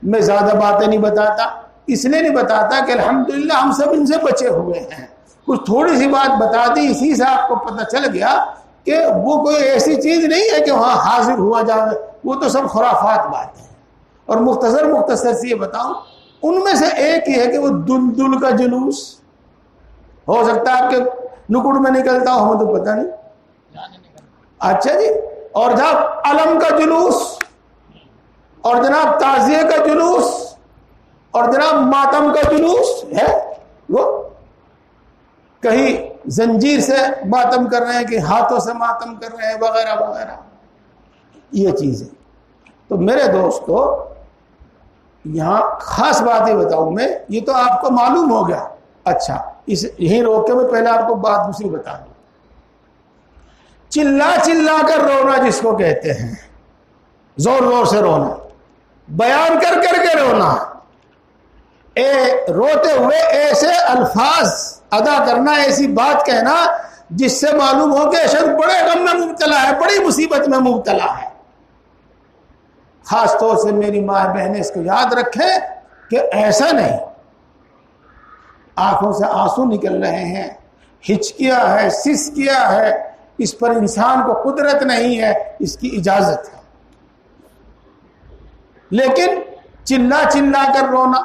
میں زیادہ باتیں نہیں بتاتا، اس لیے نہیں بتاتا کہ الحمدللہ ہم سب ان سے بچے ہوئے ہیں. کچھ تھوڑی سی بات بتا دی، اسی سے آپ کو پتہ چل گیا کہ وہ کوئی ایسی چیز نہیں ہے کہ وہاں حاضر ہوا جائے، وہ تو سب خرافات باتیں ہیں. اور مختصر سے یہ بتاؤں، ان میں سے ایک یہ ہے کہ وہ دل کا جلوس ہو سکتا ہے آپ کے نکڑ میں نکلتا ہو، ہمیں تو پتہ نہیں. اچھا جی. اور جناب علم کا جلوس، اور جناب تعزیہ کا جلوس، اور جناب ماتم کا جلوس ہے. وہ کہیں زنجیر سے ماتم کر رہے ہیں، کہ ہاتھوں سے ماتم کر رہے ہیں، وغیرہ وغیرہ یہ چیزیں. تو میرے دوستو یہاں خاص باتیں بتاؤں میں، یہ تو آپ کو معلوم ہو گیا. اچھا یہیں روک کے میں پہلے آپ کو بات دوسری بتا دوں. چلا چلا کر رونا جس کو کہتے ہیں، زور زور سے رونا، بیان کر کر کے رونا، روتے ہوئے ایسے الفاظ ادا کرنا، ایسی بات کہنا جس سے معلوم ہو کہ شخص بڑے غم میں مبتلا ہے، بڑی مصیبت میں مبتلا ہے. خاص طور سے میری ماں بہنیں اس کو یاد رکھیں کہ ایسا نہیں. آنکھوں سے آنسو نکل رہے ہیں، ہچکیا ہے، سس کیا ہے، اس پر انسان کو قدرت نہیں ہے، اس کی اجازت ہے. لیکن چلا چلا کر رونا،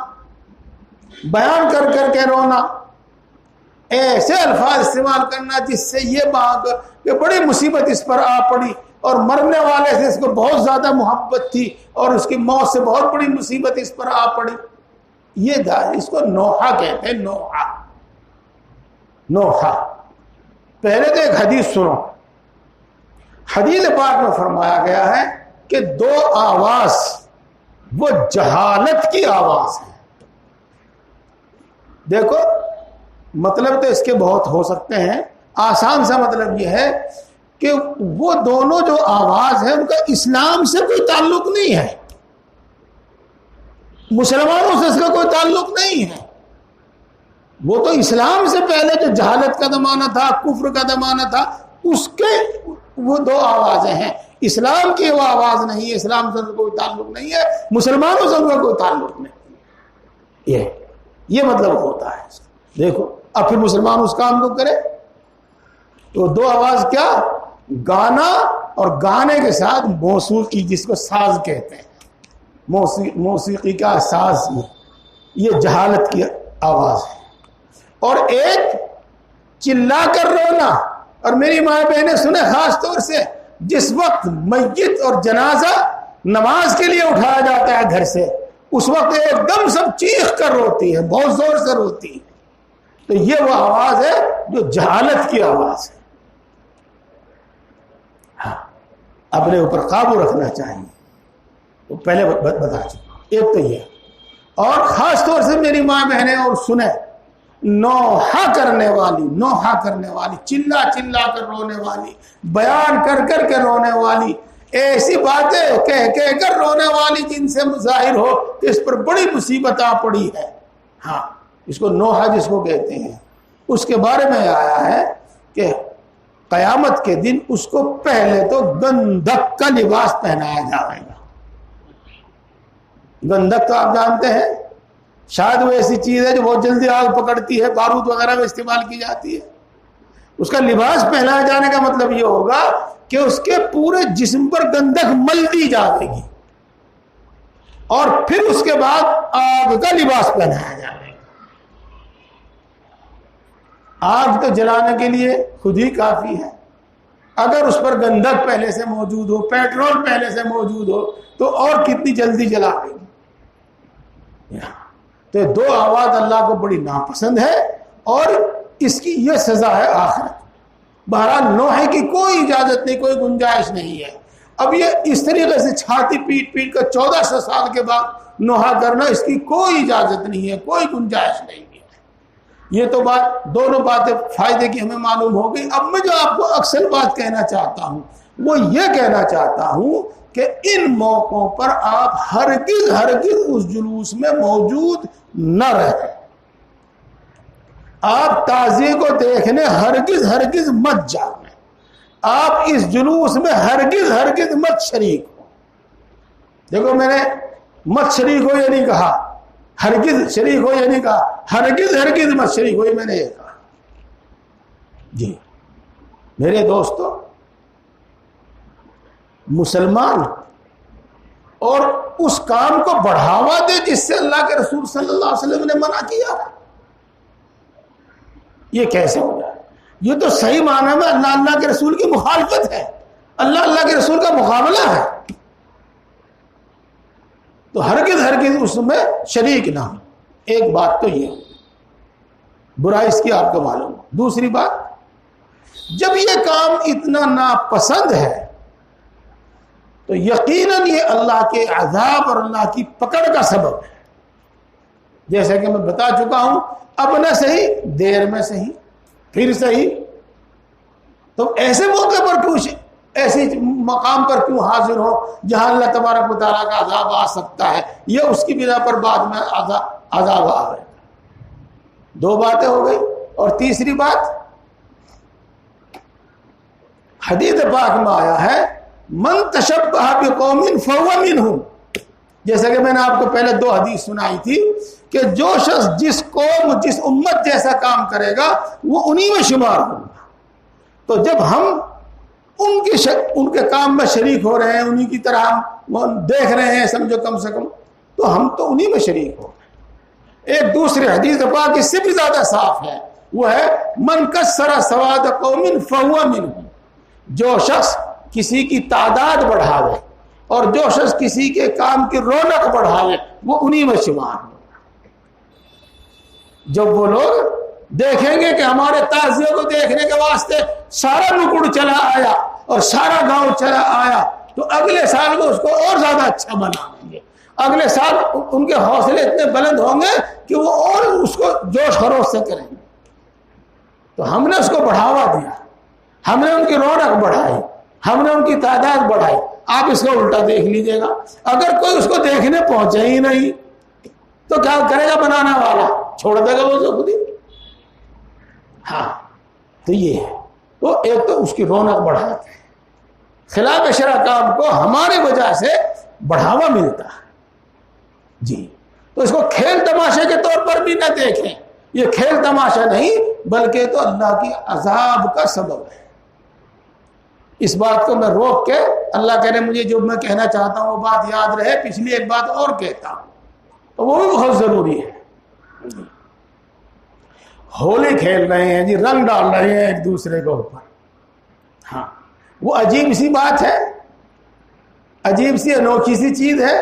بیان کر کر کے رونا، ایسے الفاظ استعمال کرنا جس سے یہ بات کہ بڑی مصیبت اس پر آ پڑی، اور مرنے والے سے اس کو بہت زیادہ محبت تھی، اور اس کی موت سے بہت بڑی مصیبت اس پر آ پڑی. یہ اس کو نوحہ کہتے ہیں، نوحہ۔ پہلے تو ایک حدیث سنو۔ حدیث پاک میں فرمایا گیا ہے کہ دو آواز وہ جہالت کی آواز ہے۔ دیکھو مطلب تو اس کے بہت ہو سکتے ہیں، آسان سا مطلب یہ ہے کہ وہ دونوں جو آواز ہے ان کا اسلام سے کوئی تعلق نہیں ہے، مسلمانوں سے اس کا کوئی تعلق نہیں ہے۔ وہ تو اسلام سے پہلے جو جہالت کا زمانہ تھا، کفر کا زمانہ تھا، اس کے وہ دو آوازیں ہیں۔ اسلام کی وہ آواز نہیں ہے، اسلام سے کوئی تعلق نہیں ہے، مسلمانوں سے کوئی تعلق نہیں۔ یہ مطلب ہوتا ہے۔ دیکھو اب پھر مسلمان اس کام کو کرے تو دو آواز کیا؟ گانا اور گانے کے ساتھ موسیقی، جس کو ساز کہتے ہیں، موسیقی کا ساز، یہ جہالت کی آواز ہے۔ اور ایک چلا کر رونا، اور میری ماں بہنیں سنے خاص طور سے جس وقت میت اور جنازہ نماز کے لیے اٹھایا جاتا ہے گھر سے، اس وقت ایک دم سب چیخ کر روتی ہے، بہت زور سے روتی ہے۔ تو یہ وہ آواز ہے جو جہالت کی آواز ہے۔ ہاں، اپنے اوپر قابو رکھنا چاہیے، تو پہلے بتا چکا ایک تو یہ، اور خاص طور سے میری ماں بہنیں اور سنیں، نوحہ کرنے والی، چلا چلا کر رونے والی، بیان کر کر کے رونے والی، ایسی باتیں کہہ کر رونے والی جن سے ظاہر ہو کہ اس پر بڑی مصیبت آ پڑی ہے۔ ہاں، اس کو نوحہ جس کو کہتے ہیں، اس کے بارے میں آیا ہے کہ قیامت کے دن اس کو پہلے تو گندھک کا لباس پہنایا جائے گا۔ گندھک تو آپ جانتے ہیں، شاید وہ ایسی چیز ہے جو بہت جلدی آگ پکڑتی ہے، بارود وغیرہ میں استعمال کی جاتی ہے۔ اس کا لباس پہنائے جانے کا مطلب یہ ہوگا کہ اس کے پورے جسم پر گندھک مل دی جائے گی، اور پھر اس کے بعد آگ کا لباس پہنایا جائے گا۔ آگ تو جلانے کے لیے خود ہی کافی ہے، اگر اس پر گندھک پہلے سے موجود ہو، پیٹرول پہلے سے موجود ہو، تو اور کتنی جلدی جلا دے گی۔ تو دو آواز اللہ کو بڑی ناپسند ہے، اور اس کی یہ سزا ہے آخرت۔ بہرحال نوحے کی کوئی اجازت نہیں، کوئی گنجائش نہیں ہے۔ اب یہ اس طریقے سے چھاتی پیٹ پیٹ کر 1400 سال کے بعد نوحہ کرنا، اس کی کوئی اجازت نہیں ہے، کوئی گنجائش نہیں ہے۔ یہ تو بات، دونوں باتیں فائدے کی ہمیں معلوم ہو گئی۔ اب میں جو آپ کو اکثر بات کہنا چاہتا ہوں وہ یہ کہنا چاہتا ہوں کہ ان موقعوں پر آپ ہرگز اس جلوس میں موجود نہ رہیں۔ آپ تعزیے کو دیکھنے ہرگز مت جائیں۔ آپ اس جلوس میں ہرگز مت شریک ہو۔ دیکھو میں نے مت شریک ہو یہ نہیں کہا، ہرگز شریک ہو یہ نہیں کہا، ہرگز مت شریک ہو یہ میں نے یہ کہا۔ جی میرے دوستو، مسلمان اور اس کام کو بڑھاوا دے جس سے اللہ کے رسول صلی اللہ علیہ وسلم نے منع کیا، یہ کیسے ہو جائے؟ یہ تو صحیح معنی میں اللہ کے رسول کی مخالفت ہے، اللہ کے رسول کا مقابلہ ہے۔ تو ہرگز اس میں شریک نہ ہو۔ ایک بات تو یہ برائی اس کی آپ کو معلوم۔ دوسری بات، جب یہ کام اتنا ناپسند ہے تو یقیناً یہ اللہ کے عذاب اور اللہ کی پکڑ کا سبب ہے۔ جیسا کہ میں بتا چکا ہوں، اب نہ صحیح، دیر میں صحیح، پھر صحیح۔ تو ایسے موقع پر کیوں، ایسی مقام پر کیوں حاضر ہو جہاں اللہ تبارک و تعالیٰ کا عذاب آ سکتا ہے، یہ اس کی بنا پر بعد میں عذاب آ گئے۔ دو باتیں ہو گئی۔ اور تیسری بات، حدیث پاک میں آیا ہے من تشبہ بقوم فہو منہم، جیسا کہ میں نے آپ کو پہلے دو حدیث سنائی تھی کہ جو شخص جس قوم جس امت جیسا کام کرے گا وہ انہی میں شمار ہوگا۔ تو جب ہم ان کے کام میں شریک ہو رہے ہیں، انہی کی طرح ہم دیکھ رہے ہیں، سمجھو کم سے کم، تو ہم تو انہی میں شریک ہو رہے ہیں۔ ایک دوسری حدیث پاک اس سے بھی زیادہ صاف ہے، وہ ہے من کسر سواد قوم فہو منہم، جو شخص کسی کی تعداد بڑھاوے اور جو شخص کسی کے کام کی رونق بڑھاوے وہ انہی میں شمار ہو۔ جب وہ لوگ دیکھیں گے کہ ہمارے تعزیے کو دیکھنے کے واسطے سارا نکڑ چلا آیا اور سارا گاؤں چلا آیا تو اگلے سال وہ اس کو اور زیادہ اچھا بنا لیں گے. اگلے سال ان کے حوصلے اتنے بلند ہوں گے کہ وہ اور اس کو جوش خروش سے کریں گے. تو ہم نے اس کو بڑھاوا دیا, ہم نے ان کی رونق بڑھائی, ہم نے ان کی تعداد بڑھائی. آپ اس کو الٹا دیکھ لیجئے گا, اگر کوئی اس کو دیکھنے پہنچے ہی نہیں تو کیا کرے گا بنانے والا؟ چھوڑ دے گا وہ جو خود ہی. ہاں تو یہ ہے, وہ ایک تو اس کی رونق بڑھاتے ہیں, خلاف شرع کام کو ہماری وجہ سے بڑھاوا ملتا ہے. جی تو اس کو کھیل تماشے کے طور پر بھی نہ دیکھیں, یہ کھیل تماشا نہیں بلکہ تو اللہ کی عذاب کا سبب ہے. اس بات کو میں روک کے, اللہ کرے مجھے جو میں کہنا چاہتا ہوں وہ بات یاد رہے, پچھلی ایک بات اور کہتا ہوں تو وہ بھی بہت ضروری ہے. ہولی کھیل رہے ہیں جی, رنگ ڈال رہے ہیں ایک دوسرے کے اوپر. ہاں وہ عجیب سی بات ہے, عجیب سی انوکھی سی چیز ہے,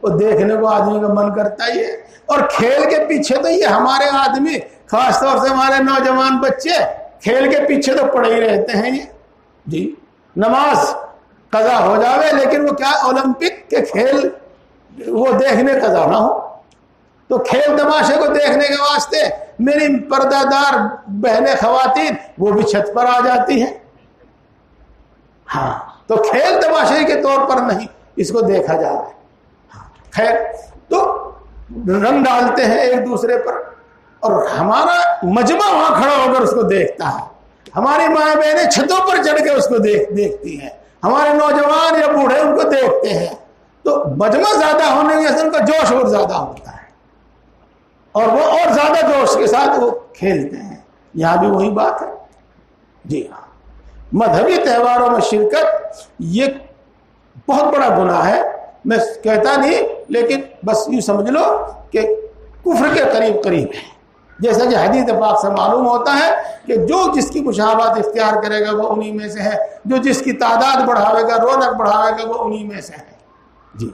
وہ دیکھنے کو آدمی کا من کرتا ہی ہے. اور کھیل کے پیچھے تو یہ ہمارے آدمی, خاص طور سے ہمارے نوجوان بچے کھیل کے پیچھے تو پڑے ہی رہتے ہیں. یہ جی نماز قضا ہو جاوے لیکن وہ کیا اولمپک کے کھیل وہ دیکھنے قضا نہ ہو. تو کھیل تماشے کو دیکھنے کے واسطے میری پردہ دار بہنیں خواتین وہ بھی چھت پر آ جاتی ہیں. ہاں تو کھیل تماشے کے طور پر نہیں اس کو دیکھا جا رہا ہے. خیر تو رنگ ڈالتے ہیں ایک دوسرے پر اور ہمارا مجمع وہاں کھڑا ہو کر اس کو دیکھتا ہے. ہماری ماں بہنیں چھتوں پر چڑھ کے اس کو دیکھتی ہیں, ہمارے نوجوان یا بوڑھے ان کو دیکھتے ہیں. تو مجمع زیادہ ہونے کی ان کا جوش اور زیادہ ہوتا ہے اور وہ اور زیادہ جوش کے ساتھ وہ کھیلتے ہیں. یہاں بھی وہی بات ہے. جی ہاں, مذہبی تہواروں میں شرکت یہ بہت بڑا گناہ ہے. میں کہتا نہیں لیکن بس یوں سمجھ لو کہ کفر کے قریب قریب ہے. جیسا کہ حدیث پاک سے معلوم ہوتا ہے کہ جو جس کی مشابہت اختیار کرے گا وہ انہی میں سے ہے, جو جس کی تعداد بڑھاوے گا, رونق بڑھاوے گا, وہ انہی میں سے ہے. جی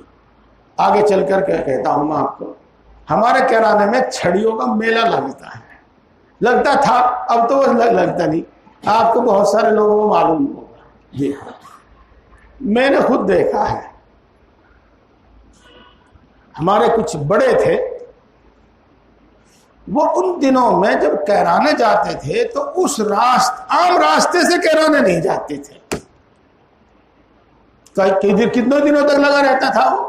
آگے چل کر کے کہتا ہوں میں آپ کو, ہمارے کرانے میں چھڑیوں کا میلہ لگتا ہے, لگتا تھا, اب تو وہ لگتا نہیں. آپ کو بہت سارے لوگوں کو معلوم ہوگا. جی میں نے خود دیکھا ہے. ہمارے کچھ بڑے تھے, وہ ان دنوں میں جب کہرانے جاتے تھے تو اس عام راستے سے کہرانے نہیں جاتے تھے. کتنے دنوں تک لگا رہتا تھا وہ,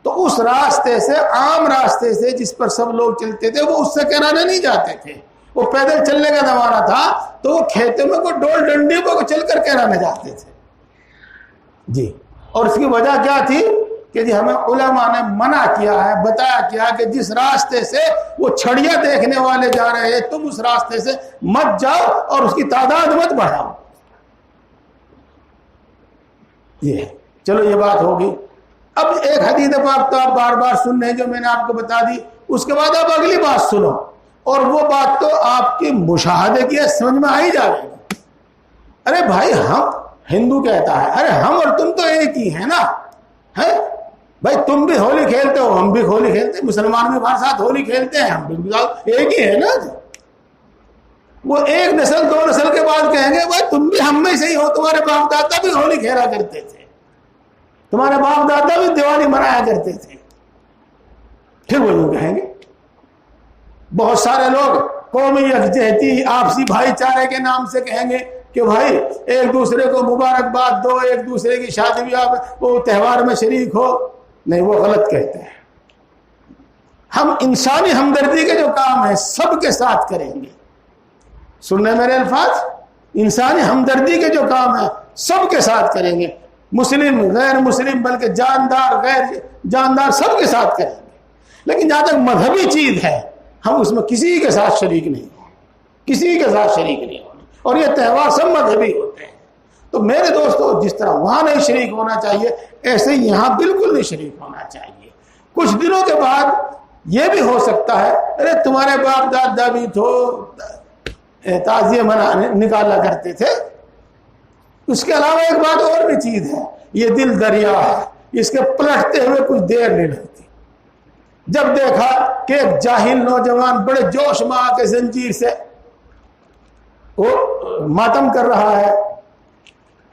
تو اس راستے سے, عام راستے سے جس پر سب لوگ چلتے تھے, وہ اس سے کہرانے نہیں جاتے تھے. وہ پیدل چلنے کا زمانہ تھا تو وہ کھیتوں میں کوئی ڈول ڈنڈی کو چل کر کہرانے جاتے تھے. جی اور اس کی وجہ کیا تھی کہ جی ہمیں علماء نے منع کیا ہے, بتایا کیا کہ جس راستے سے وہ چھڑیاں دیکھنے والے جا رہے ہیں تم اس راستے سے مت جاؤ اور اس کی تعداد مت بڑھاؤ. یہ چلو یہ بات ہوگی. اب ایک حدیث پاک تو آپ بار بار سن رہے ہیں جو میں نے آپ کو بتا دی, اس کے بعد آپ اگلی بات سنو اور وہ بات تو آپ کی مشاہدے کی سمجھ میں آ ہی جائے گی. ارے بھائی ہم, ہندو کہتا ہے ارے ہم اور تم تو ایک ہی ہیں نا, ہے بھائی تم بھی ہولی کھیلتے ہو, ہم بھی ہولی کھیلتے ہیں, مسلمان بھی ہمارے ساتھ ہولی کھیلتے ہیں, ہم بھی ایک ہی ہے نا. وہ ایک نسل دو نسل کے بعد کہیں گے بھائی تم بھی ہم میں سے ہی ہو, تمہارے باپ دادا بھی ہولی کھیلا کرتے تھے, تمہارے باپ دادا بھی دیوالی منایا کرتے تھے. پھر وہ یوں کہیں گے. بہت سارے لوگ قومی یکجہتی, آپسی بھائی چارے کے نام سے کہیں گے کہ بھائی ایک دوسرے کو مبارکباد دو, ایک دوسرے کی شادی بیاہ وہ تہوار میں شریک ہو. نہیں, وہ غلط کہتے ہیں. ہم انسانی ہمدردی کے جو کام ہیں سب کے ساتھ کریں گے. سننے میرے الفاظ, انسانی ہمدردی کے جو کام ہیں سب کے ساتھ کریں گے, مسلم غیر مسلم بلکہ جاندار غیر جاندار سب کے ساتھ کریں گے. لیکن جہاں تک مذہبی چیز ہے ہم اس میں کسی کے ساتھ شریک نہیں ہوں, کسی کے ساتھ شریک نہیں ہونے. اور یہ تہوار سب مذہبی ہوتے ہیں. تو میرے دوستو جس طرح وہاں نہیں شریک ہونا چاہیے ایسے ہی یہاں بالکل نہیں شریک ہونا چاہیے. کچھ دنوں کے بعد یہ بھی ہو سکتا ہے ارے تمہارے باپ دادا بھی تو تعزیے نکالا کرتے تھے. اس کے علاوہ ایک بات اور بھی چیز ہے, یہ دل دریا ہے, اس کے پلٹتے ہوئے کچھ دیر نہیں لگتی. جب دیکھا کہ ایک جاہل نوجوان بڑے جوش میں آ کے زنجیر سے وہ ماتم کر رہا ہے،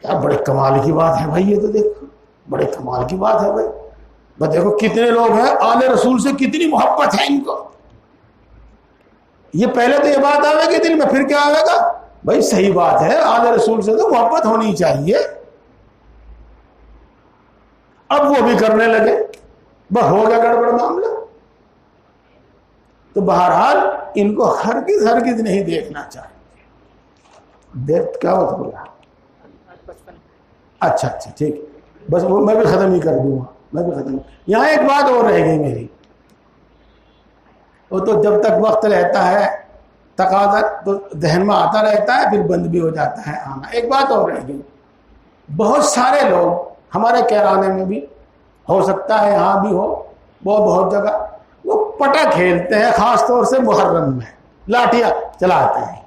کیا بڑے کمال کی بات ہے بھائی، یہ تو دیکھو بڑے کمال کی بات ہے بھائی، بس دیکھو کتنے لوگ ہیں، آل رسول سے کتنی محبت ہے ان کو۔ یہ پہلے تو یہ بات آئے گی دل میں، پھر کیا آئے گا؟ بھائی صحیح بات ہے، آل رسول سے تو محبت ہونی چاہیے۔ اب وہ بھی کرنے لگے، بس ہو گیا گڑبڑ معاملہ۔ تو بہرحال ان کو ہرگز نہیں دیکھنا چاہیے۔ دیکھ کیا ہوتا بولا؟ اچھا ٹھیک، بس وہ میں بھی ختم ہی کر دوں گا، میں بھی ختم۔ یہاں ایک بات اور رہ گئی میری، وہ تو جب تک وقت رہتا ہے تقاضا تو ذہن میں آتا رہتا ہے، پھر بند بھی ہو جاتا ہے آنا۔ ایک بات اور رہ گئی، بہت سارے لوگ ہمارے کیرانے میں بھی ہو سکتا ہے، یہاں بھی ہو، بہت جگہ وہ پٹا کھیلتے ہیں، خاص طور سے محرم میں لاٹیاں چلاتے ہیں۔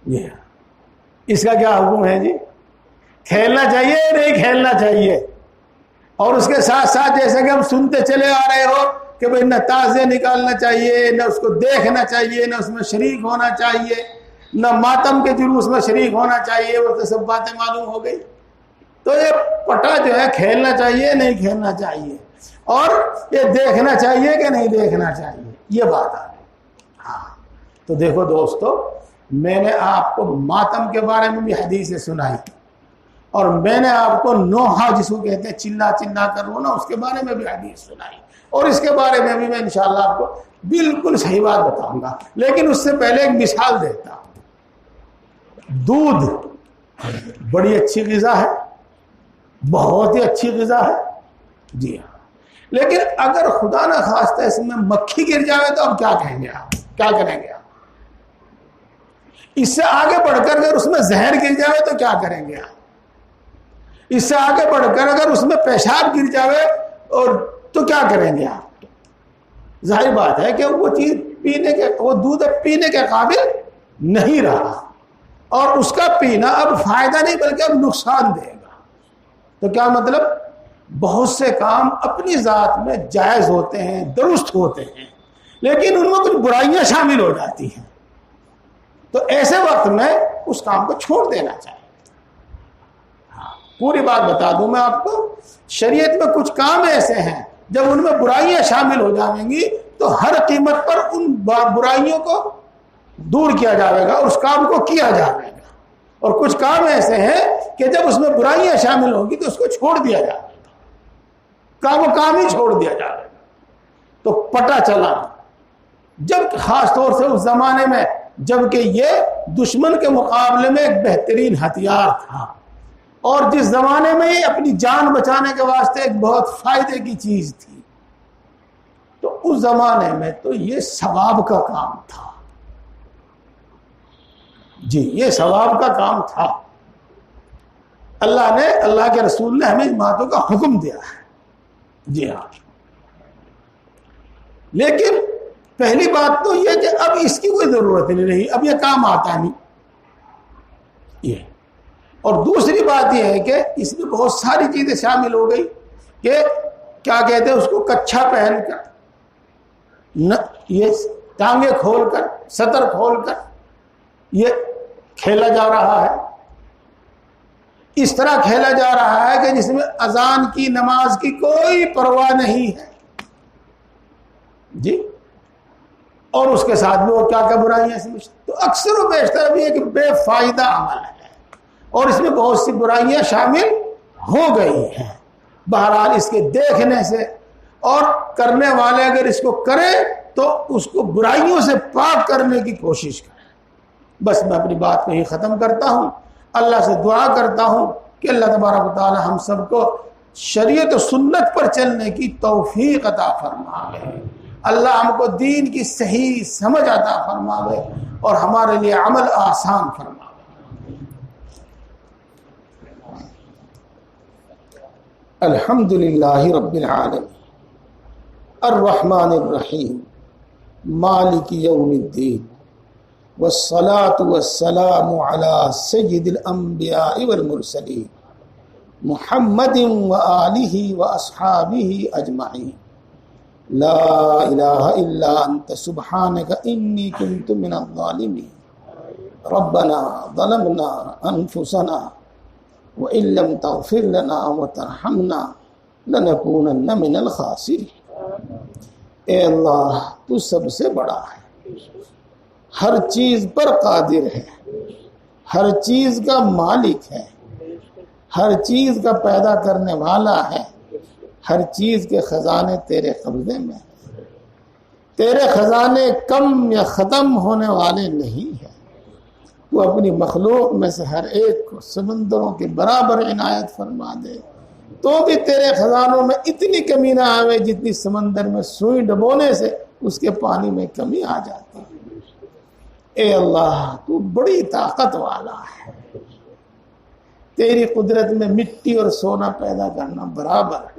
یہ اس کا کیا حکم ہے جی؟ کھیلنا چاہیے نہیں کھیلنا چاہیے؟ اور اس کے ساتھ ساتھ جیسے کہ ہم سنتے چلے آ رہے ہو کہ بھائی نہ تازے نکالنا چاہیے، نہ اس کو دیکھنا چاہیے، نہ اس میں شریک ہونا چاہیے، نہ ماتم کے جلوس میں شریک ہونا چاہیے، وہ تو سب باتیں معلوم ہو گئی۔ تو یہ پٹا جو ہے کھیلنا چاہیے نہیں کھیلنا چاہیے، اور یہ دیکھنا چاہیے کہ نہیں دیکھنا چاہیے، یہ بات آ گئی۔ ہاں تو دیکھو دوستو، میں نے آپ کو ماتم کے بارے میں بھی حدیثیں سنائی، اور میں نے آپ کو نوحہ جس کو کہتے ہیں چلا کر رونا، اس کے بارے میں بھی حدیث سنائی، اور اس کے بارے میں بھی میں انشاءاللہ آپ کو بالکل صحیح بات بتاؤں گا۔ لیکن اس سے پہلے ایک مثال دیتا ہوں۔ دودھ بڑی اچھی غذا ہے، بہت ہی اچھی غذا ہے، جی ہاں، لیکن اگر خدا نہ خواستہ اس میں مکھی گر جائے تو اب کیا کہیں گے آپ؟ کیا کریں گے آپ؟ اس سے آگے بڑھ کر اگر اس میں زہر گر جائے تو کیا کریں گے آپ؟ اس سے آگے بڑھ کر اگر اس میں پیشاب گر جائے اور تو کیا کریں گے آپ؟ ظاہر بات ہے کہ وہ چیز وہ دودھ پینے کے قابل نہیں رہا، اور اس کا پینا اب فائدہ نہیں بلکہ اب نقصان دے گا۔ تو کیا مطلب؟ بہت سے کام اپنی ذات میں جائز ہوتے ہیں، درست ہوتے ہیں، لیکن ان میں کچھ برائیاں شامل ہو جاتی ہیں، تو ایسے وقت میں اس کام کو چھوڑ دینا چاہیے۔ پوری بات بتا دوں میں آپ کو، شریعت میں کچھ کام ایسے ہیں جب ان میں برائیاں شامل ہو جائیں گی تو ہر قیمت پر ان برائیوں کو دور کیا جائے گا اور اس کام کو کیا جائے گا، اور کچھ کام ایسے ہیں کہ جب اس میں برائیاں شامل ہوں گی تو اس کو چھوڑ دیا جائے گا، کام ہی چھوڑ دیا جائے گا۔ تو پٹا چلا، جب خاص طور سے اس زمانے میں جبکہ یہ دشمن کے مقابلے میں ایک بہترین ہتھیار تھا، اور جس زمانے میں یہ اپنی جان بچانے کے واسطے ایک بہت فائدے کی چیز تھی، تو اس زمانے میں تو یہ ثواب کا کام تھا، جی یہ ثواب کا کام تھا۔ اللہ کے رسول نے ہمیں اس باتوں کا حکم دیا ہے، جی ہاں۔ لیکن پہلی بات تو یہ کہ اب اس کی کوئی ضرورت نہیں رہی، اب یہ کام آتا نہیں، یہ۔ اور دوسری بات یہ ہے کہ اس میں بہت ساری چیزیں شامل ہو گئی کہ کیا کہتے ہیں اس کو، کچھا پہن کر، یہ ٹانگیں کھول کر، سطر کھول کر یہ کھیلا جا رہا ہے، اس طرح کھیلا جا رہا ہے کہ جس میں اذان کی، نماز کی کوئی پرواہ نہیں ہے، جی، اور اس کے ساتھ بھی وہ کیا برائیاں سمجھتے، تو اکثر و بیشتر اب یہ کہ بے فائدہ عمل ہے، اور اس میں بہت سی برائیاں شامل ہو گئی ہیں۔ بہرحال اس کے دیکھنے سے، اور کرنے والے اگر اس کو کرے تو اس کو برائیوں سے پاک کرنے کی کوشش کرے۔ بس میں اپنی بات کو ہی ختم کرتا ہوں، اللہ سے دعا کرتا ہوں کہ اللہ تبارک و تعالی ہم سب کو شریعت و سنت پر چلنے کی توفیق عطا فرمائے، اللہ ہم کو دین کی صحیح سمجھ عطا فرمائے اور ہمارے لیے عمل آسان فرمائے۔ الحمد للہ رب العالمین الرحمن الرحیم مالک یوم الدین والصلاة والسلام علی سید الانبیاء والمرسلین محمد وآلہ واصحابہ اجمعین لا الہ الا انت سبحانک انی کنت من الظالمین ربنا ظلمنا انفسنا وان لم تغفر لنا وترحمنا لنکونن من الخاسرین۔ اے اللہ تو سب سے بڑا ہے، ہر چیز پر قادر ہے، ہر چیز کا مالک ہے، ہر چیز کا پیدا کرنے والا ہے، ہر چیز کے خزانے تیرے قبضے میں ہیں، تیرے خزانے کم یا ختم ہونے والے نہیں ہیں۔ تو اپنی مخلوق میں سے ہر ایک کو سمندروں کے برابر عنایت فرما دے، تو بھی تیرے خزانوں میں اتنی کمی نہ آوے جتنی سمندر میں سوئی ڈبونے سے اس کے پانی میں کمی آ جاتی ہے۔ اے اللہ تو بڑی طاقت والا ہے، تیری قدرت میں مٹی اور سونا پیدا کرنا برابر ہے۔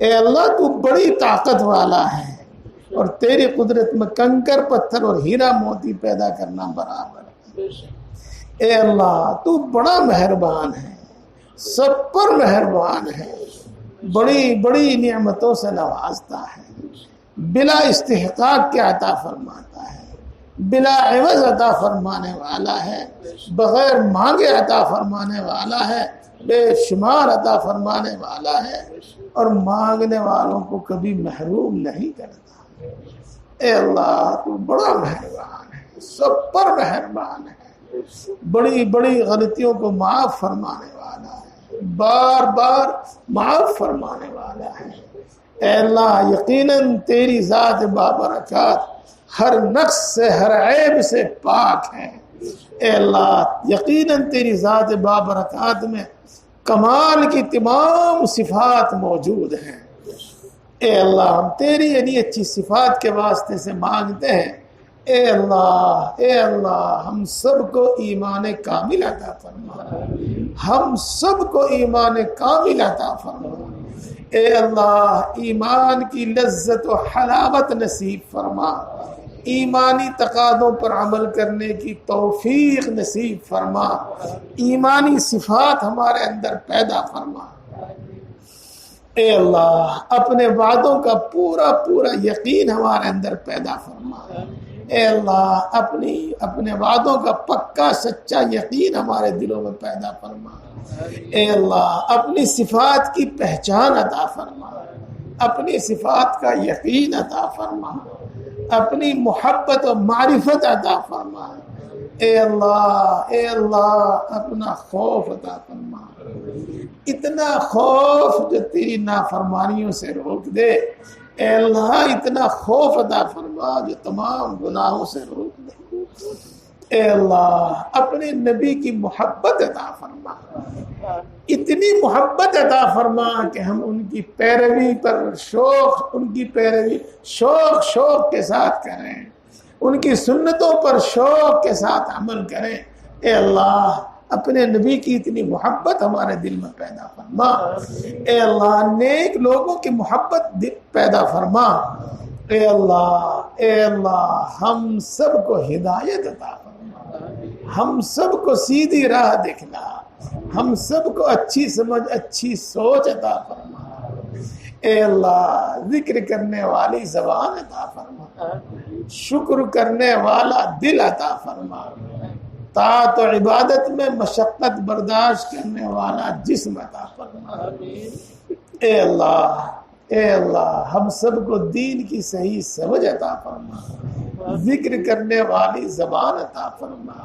اے اللہ تو بڑی طاقت والا ہے اور تیری قدرت میں کنکر پتھر اور ہیرا موتی پیدا کرنا برابر ہے۔ اے اللہ تو بڑا مہربان ہے، سب پر مہربان ہے، بڑی بڑی نعمتوں سے نوازتا ہے، بلا استحقاق کے عطا فرماتا ہے، بلا عوض عطا فرمانے والا ہے، بغیر مانگے عطا فرمانے والا ہے، بے شمار عطا فرمانے والا ہے، اور مانگنے والوں کو کبھی محروم نہیں کرتا۔ اے اللہ تو بڑا مہربان ہے، سب پر مہربان ہے، بڑی بڑی غلطیوں کو معاف فرمانے والا ہے، بار بار معاف فرمانے والا ہے۔ اے اللہ یقیناً تیری ذات بابرکات ہر نقص سے ہر عیب سے پاک ہے۔ اے اللہ یقیناً تیری ذات بابرکات میں کمال کی تمام صفات موجود ہیں۔ اے اللہ ہم تیری یعنی اچھی صفات کے واسطے سے مانگتے ہیں، اے اللہ ہم سب کو ایمان کامل عطا فرما، ہم سب کو ایمان کامل عطا فرما۔ اے اللہ ایمان کی لذت و حلاوت نصیب فرما، ایمانی تقاضوں پر عمل کرنے کی توفیق نصیب فرما، ایمانی صفات ہمارے اندر پیدا فرما۔ اے اللہ اپنے وعدوں کا پورا پورا یقین ہمارے اندر پیدا فرما۔ اے اللہ اپنے وعدوں کا پکا سچا یقین ہمارے دلوں میں پیدا فرما۔ اے اللہ اپنی صفات کی پہچان عطا فرما، اپنی صفات کا یقین عطا فرما، اپنی محبت و معرفت عطا فرما۔ اے اللہ اپنا خوف عطا فرما، اتنا خوف جو تیری نافرمانیوں سے روک دے۔ اے اللہ اتنا خوف عطا فرما جو تمام گناہوں سے روک دے۔ اے اللہ اپنے نبی کی محبت عطا فرما، اتنی محبت عطا فرما کہ ہم ان کی پیروی پر شوق کے ساتھ کریں، ان کی سنتوں پر شوق کے ساتھ عمل کریں۔ اے اللہ اپنے نبی کی اتنی محبت ہمارے دل میں پیدا فرما۔ اے اللہ نیک لوگوں کی محبت پیدا فرما۔ اے اللہ ہم سب کو ہدایت عطا فرما، ہم سب کو سیدھی راہ دکھلا، ہم سب کو اچھی سمجھ اچھی سوچ عطا فرما۔ اے اللہ ذکر کرنے والی زبان عطا فرما، شکر کرنے والا دل عطا فرما، طاعت و عبادت میں مشقت برداشت کرنے والا جسم عطا فرما۔ اے اللہ ہم سب کو دین کی صحیح سمجھ عطا فرما، ذکر کرنے والی زبان عطا فرما،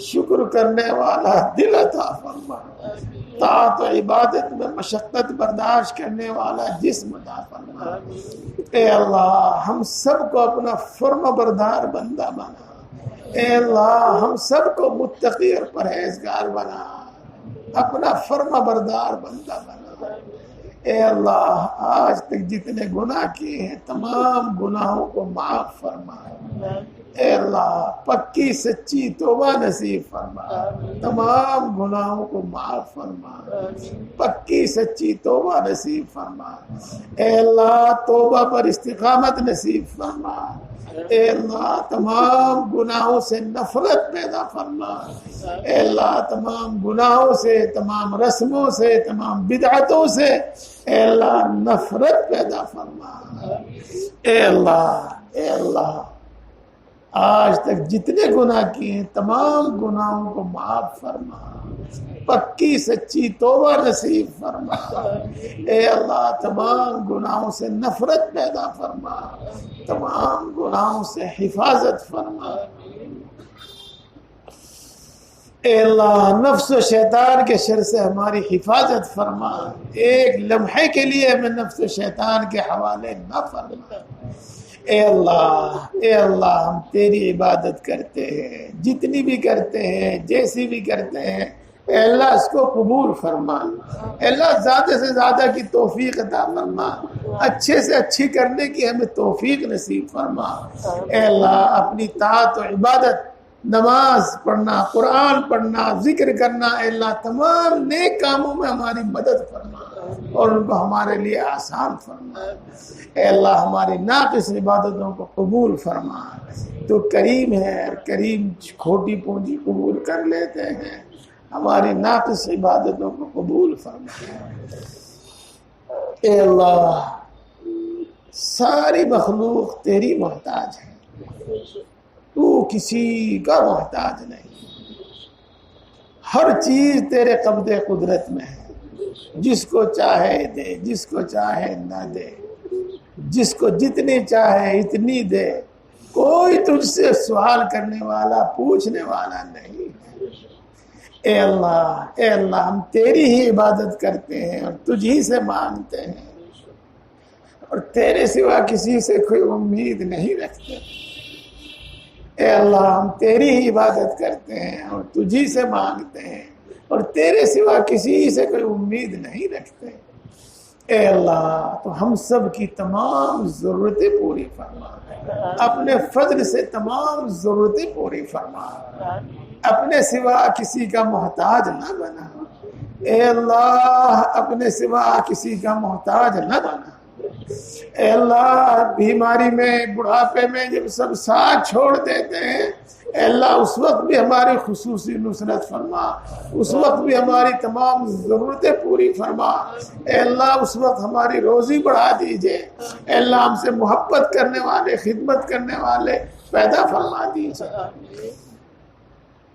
شکر کرنے والا دل عطا فرما، طاعت و عبادت میں مشقت برداشت کرنے والا جسم عطا فرما۔ اے اللہ ہم سب کو اپنا فرما بردار بندہ بنا۔ اے اللہ ہم سب کو متقی اور پرہیزگار بنا، اپنا فرما بردار بندہ بنا۔ اے اللہ آج تک جتنے گناہ کیے ہیں تمام گناہوں کو معاف فرما۔ اے اللہ پکی سچی توبہ نصیب فرما، تمام گناہوں کو معاف فرما، پکی سچی توبہ نصیب فرما۔ اے اللہ توبہ پر استقامت نصیب فرما، اے اللہ تمام گناہوں سے نفرت پیدا فرما، اے اللہ تمام گناہوں سے، تمام رسموں سے، تمام بدعتوں سے اے اللہ نفرت پیدا فرما۔ اے اللہ، اے اللہ آج تک جتنے گناہ کیے ہیں تمام گناہوں کو معاف فرما، پکی سچی توبہ نصیب فرما۔ اے اللہ تمام گناہوں سے نفرت پیدا فرما، تمام گناہوں سے حفاظت فرما۔ اے اللہ نفس و شیطان کے شر سے ہماری حفاظت فرما، ایک لمحے کے لیے ہمیں نفس و شیطان کے حوالے نہ فرما۔ اے اللہ ہم تیری عبادت کرتے ہیں، جتنی بھی کرتے ہیں، جیسی بھی کرتے ہیں، اے اللہ اس کو قبول فرما۔ اے اللہ زیادہ سے زیادہ کی توفیق عطا فرما، اچھے سے اچھی کرنے کی ہمیں توفیق نصیب فرما۔ اے اللہ اپنی طاعت و عبادت، نماز پڑھنا، قرآن پڑھنا، ذکر کرنا، اے اللہ تمام نیک کاموں میں ہماری مدد فرما اور ان کو ہمارے لیے آسان فرما۔ اے اللہ ہماری ناقص عبادتوں کو قبول فرما، تو کریم ہے، کریم کھوٹی پونجی قبول کر لیتے ہیں، ہماری ناقص عبادتوں کو قبول فرما۔ اے اللہ ساری مخلوق تیری محتاج ہے، تو کسی کا محتاج نہیں، ہر چیز تیرے قبضے قدرت میں ہے، جس کو چاہے دے، جس کو چاہے نہ دے، جس کو جتنی چاہے اتنی دے، کوئی تجھ سے سوال کرنے والا، پوچھنے والا نہیں ہے۔ اے اللہ ہم تیری ہی عبادت کرتے ہیں اور تجھ ہی سے مانگتے ہیں اور تیرے سوا کسی سے کوئی امید نہیں رکھتے۔ اے اللہ ہم تیری ہی عبادت کرتے ہیں اور تجھی سے مانگتے ہیں اور تیرے سوا کسی سے کوئی امید نہیں رکھتے۔ اے اللہ تو ہم سب کی تمام ضرورتیں پوری فرما، اپنے فضل سے تمام ضرورتیں پوری فرما، اپنے سوا کسی کا محتاج نہ بنا۔ اے اللہ اپنے سوا کسی کا محتاج نہ بنا۔ اے اللہ بیماری میں، بڑھاپے میں جب سب ساتھ چھوڑ دیتے ہیں، اے اللہ اس وقت بھی ہماری خصوصی نصرت فرما، اس وقت بھی ہماری تمام ضرورتیں پوری فرما۔ اے اللہ اس وقت ہماری روزی بڑھا دیجئے، اے اللہ ہم سے محبت کرنے والے، خدمت کرنے والے پیدا فرما دیجئے۔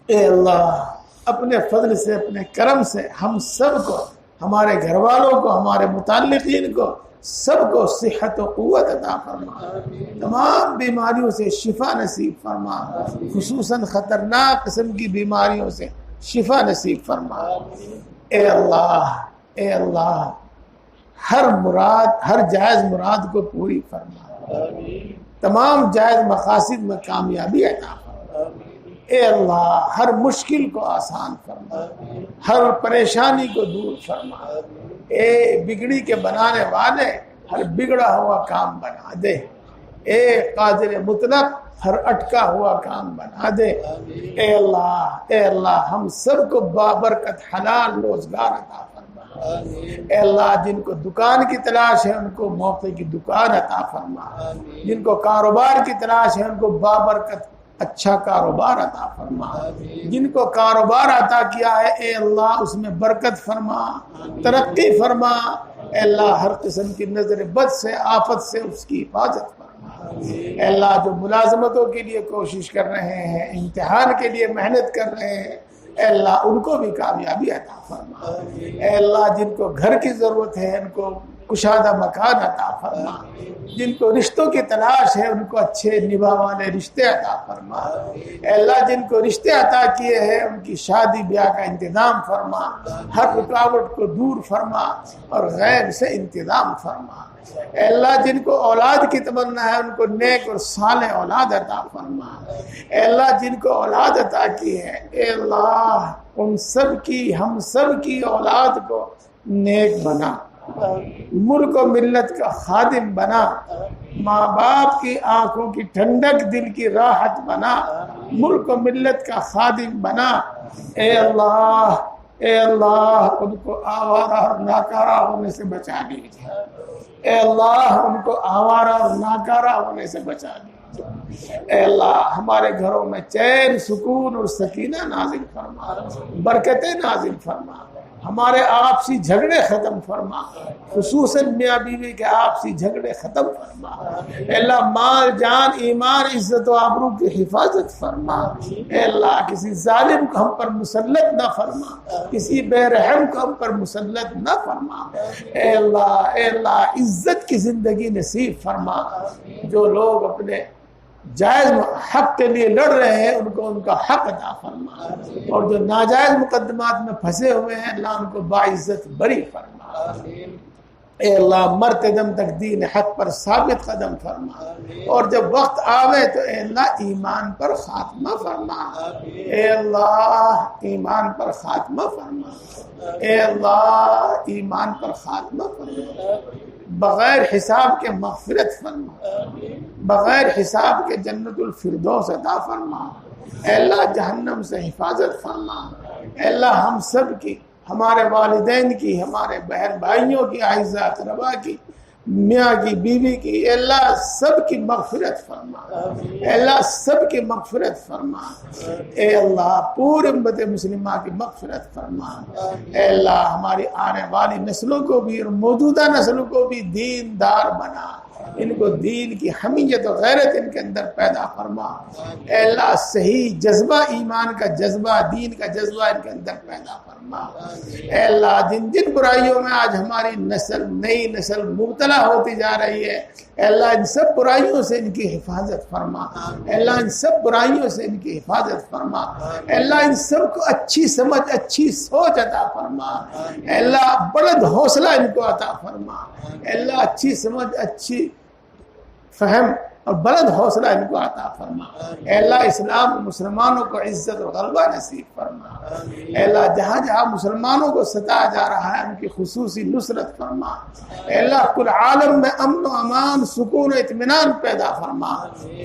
اے اللہ اپنے فضل سے، اپنے کرم سے ہم سب کو، ہمارے گھر والوں کو، ہمارے متعلقین کو، سب کو صحت و قوت عطا فرما، تمام بیماریوں سے شفا نصیب فرما، خصوصاً خطرناک قسم کی بیماریوں سے شفا نصیب فرما۔ اے اللہ ہر مراد، ہر جائز مراد کو پوری فرما، تمام جائز مقاصد میں کامیابی عطا فرما۔ اے اللہ ہر مشکل کو آسان فرما، ہر پریشانی کو دور فرما۔ اے بگڑی کے بنانے والے ہر بگڑا ہوا کام بنا دے، اے قادر مطلق ہر اٹکا ہوا کام بنا دے۔ اے اللہ ہم سب کو بابرکت حلال روزگار عطا فرما۔ اے اللہ جن کو دکان کی تلاش ہے ان کو موقع کی دکان عطا فرما، جن کو کاروبار کی تلاش ہے ان کو بابرکت اچھا کاروبار عطا فرما، جن کو کاروبار عطا کیا ہے اے اللہ اس میں برکت فرما، ترقی فرما۔ اے اللہ ہر قسم کی نظر بد سے، آفت سے اس کی حفاظت فرما۔ اے اللہ جو ملازمتوں کے لیے کوشش کر رہے ہیں، امتحان کے لیے محنت کر رہے ہیں، اے اللہ ان کو بھی کامیابی عطا فرما۔ اے اللہ جن کو گھر کی ضرورت ہے ان کو کشادہ مکان عطا فرما، جن کو رشتوں کی تلاش ہے ان کو اچھے نبھا والے رشتے عطا فرما۔ اے اللہ جن کو رشتے عطا کیے ہیں ان کی شادی بیاہ کا انتظام فرما، ہر رکاوٹ کو دور فرما اور غیب سے انتظام فرما۔ اے اللہ جن کو اولاد کی تمنا ہے ان کو نیک اور صالح اولاد عطا فرما۔ اے اللہ جن کو اولاد عطا کی ہے اے اللہ ان سب کی، ہم سب کی اولاد کو نیک بنا، ملک و ملت کا خادم بنا، ماں باپ کی آنکھوں کی ٹھنڈک، دل کی راحت بنا، ملک و ملت کا خادم بنا۔ اے اللہ ان کو آوارہ اور ناکارہ ہونے سے بچا لیجیے، اے اللہ ان کو آوارہ اور ناکارہ ہونے سے بچا لیجیے۔ اے اللہ ہمارے گھروں میں چین سکون اور سکینہ نازل فرما، برکتیں نازل فرما، ہمارے آپسی جھگڑے ختم فرما، خصوصاً میاں بیوی کے آپسی جھگڑے ختم فرما۔ اے اللہ مال جان ایمان عزت و آبرو کی حفاظت فرما۔ اے اللہ کسی ظالم کو ہم پر مسلط نہ فرما، کسی بے رحم کو ہم پر مسلط نہ فرما۔ اے اللہ عزت کی زندگی نصیب فرما۔ جو لوگ اپنے جائز حق کے لیے لڑ رہے ہیں ان کو ان کا حق عطا فرما، اور جو ناجائز مقدمات میں پھنسے ہوئے ہیں اللہ ان کو باعزت بری فرما۔ اے اللہ مرتے دم تک دین حق پر ثابت قدم فرما، اور جب وقت آوے تو اے اللہ ایمان پر خاتمہ فرما۔ اے اللہ ایمان پر خاتمہ فرما۔ اے اللہ ایمان پر خاتمہ فرما، بغیر حساب کے مغفرت فرما، بغیر حساب کے جنت الفردوس عطا فرما۔ اے اللہ جہنم سے حفاظت فرما۔ اے اللہ ہم سب کی، ہمارے والدین کی، ہمارے بہن بھائیوں کی، اعزاء اقربا کی، میاں کی بیوی کی، اے اللہ سب کی مغفرت فرما۔ اے اللہ سب کی مغفرت فرما۔ اے اللہ پورے امت مسلمہ کی مغفرت فرما۔ اے اللہ ہماری آنے والی نسلوں کو بھی اور موجودہ نسلوں کو بھی دین دار بنا، ان کو دین کی حمیت و غیرت ان کے اندر پیدا فرما۔ اے اللہ صحیح جذبہ، ایمان کا جذبہ، دین کا جذبہ ان کے اندر پیدا فرما۔ اے اللہ جن جن برائیوں میں آج ہماری نسل، نئی نسل مبتلا ہوتی جا رہی ہے، اے اللہ ان سب برائیوں سے ان کی حفاظت فرما۔ اے اللہ ان سب برائیوں سے ان کی حفاظت فرما۔ اے اللہ ان سب کو اچھی سمجھ، اچھی سوچ عطا فرما۔ اے اللہ بلند حوصلہ ان کو عطا فرما۔ اے اللہ اچھی سمجھ، اچھی فہم اور بلند حوصلہ ان کو عطا فرما۔ اے اللہ اسلام و مسلمانوں کو عزت و غلبہ نصیب فرما۔ اے اللہ جہاں جہاں مسلمانوں کو ستایا جا رہا ہے ان کی خصوصی نصرت فرما۔ اے اللہ کل عالم میں امن و امان، سکون و اطمینان پیدا فرما،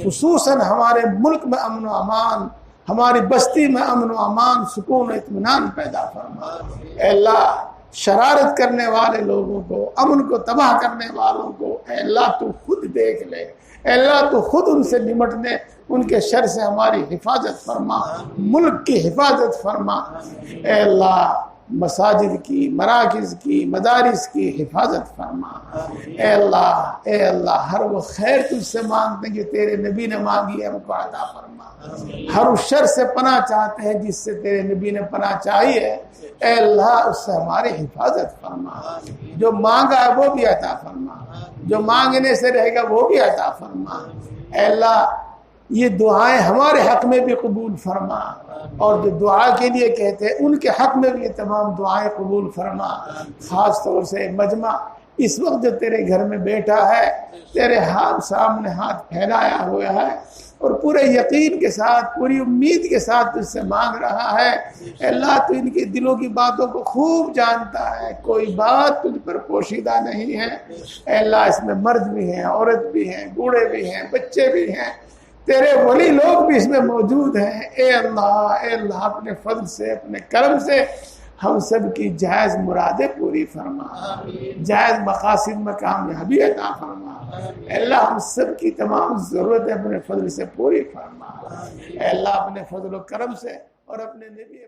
خصوصاً ہمارے ملک میں امن و امان، ہماری بستی میں امن و امان، سکون و اطمینان پیدا فرما۔ اے اللہ شرارت کرنے والے لوگوں کو، امن کو تباہ کرنے والوں کو اے اللہ تو خود دیکھ لے۔ اے اللہ تو خود ان سے نمٹنے، ان کے شر سے ہماری حفاظت فرما، ملک کی حفاظت فرما۔ اے اللہ مساجد کی، مراکز کی، مدارس کی حفاظت فرما۔ اے اللہ ہر وہ خیر تجھ سے مانگتے ہیں جو تیرے نبی نے مانگی ہے ہم کو عطا فرما۔ ہر اس شر سے پناہ چاہتے ہیں جس سے تیرے نبی نے پناہ چاہی ہے، اے اللہ اس سے ہماری حفاظت فرما۔ جو مانگا ہے وہ بھی عطا فرما، جو مانگنے سے رہے گا وہ بھی عطا فرما۔ اے اللہ یہ دعائیں ہمارے حق میں بھی قبول فرما، اور جو دعا کے لیے کہتے ہیں ان کے حق میں بھی یہ تمام دعائیں قبول فرما۔ خاص طور سے مجمع اس وقت جو تیرے گھر میں بیٹھا ہے، تیرے ہاتھ سامنے ہاتھ پھیلایا ہوا ہے اور پورے یقین کے ساتھ، پوری امید کے ساتھ تجھ سے مانگ رہا ہے، اے اللہ تو ان کے دلوں کی باتوں کو خوب جانتا ہے، کوئی بات تجھ پر پوشیدہ نہیں ہے۔ اے اللہ اس میں مرد بھی ہیں، عورت بھی ہیں، بوڑھے بھی ہیں، بچے بھی ہیں، تیرے ولی لوگ بھی اس میں موجود ہیں۔ اے اللہ اپنے فضل سے، اپنے کرم سے ہم سب کی جائز مرادیں پوری فرما، جائز مقاصد میں کامیابی عطا فرما۔ اے اللہ ہم سب کی تمام ضرورتیں اپنے فضل سے پوری فرما۔ اے اللہ اپنے فضل و کرم سے اور اپنے نبی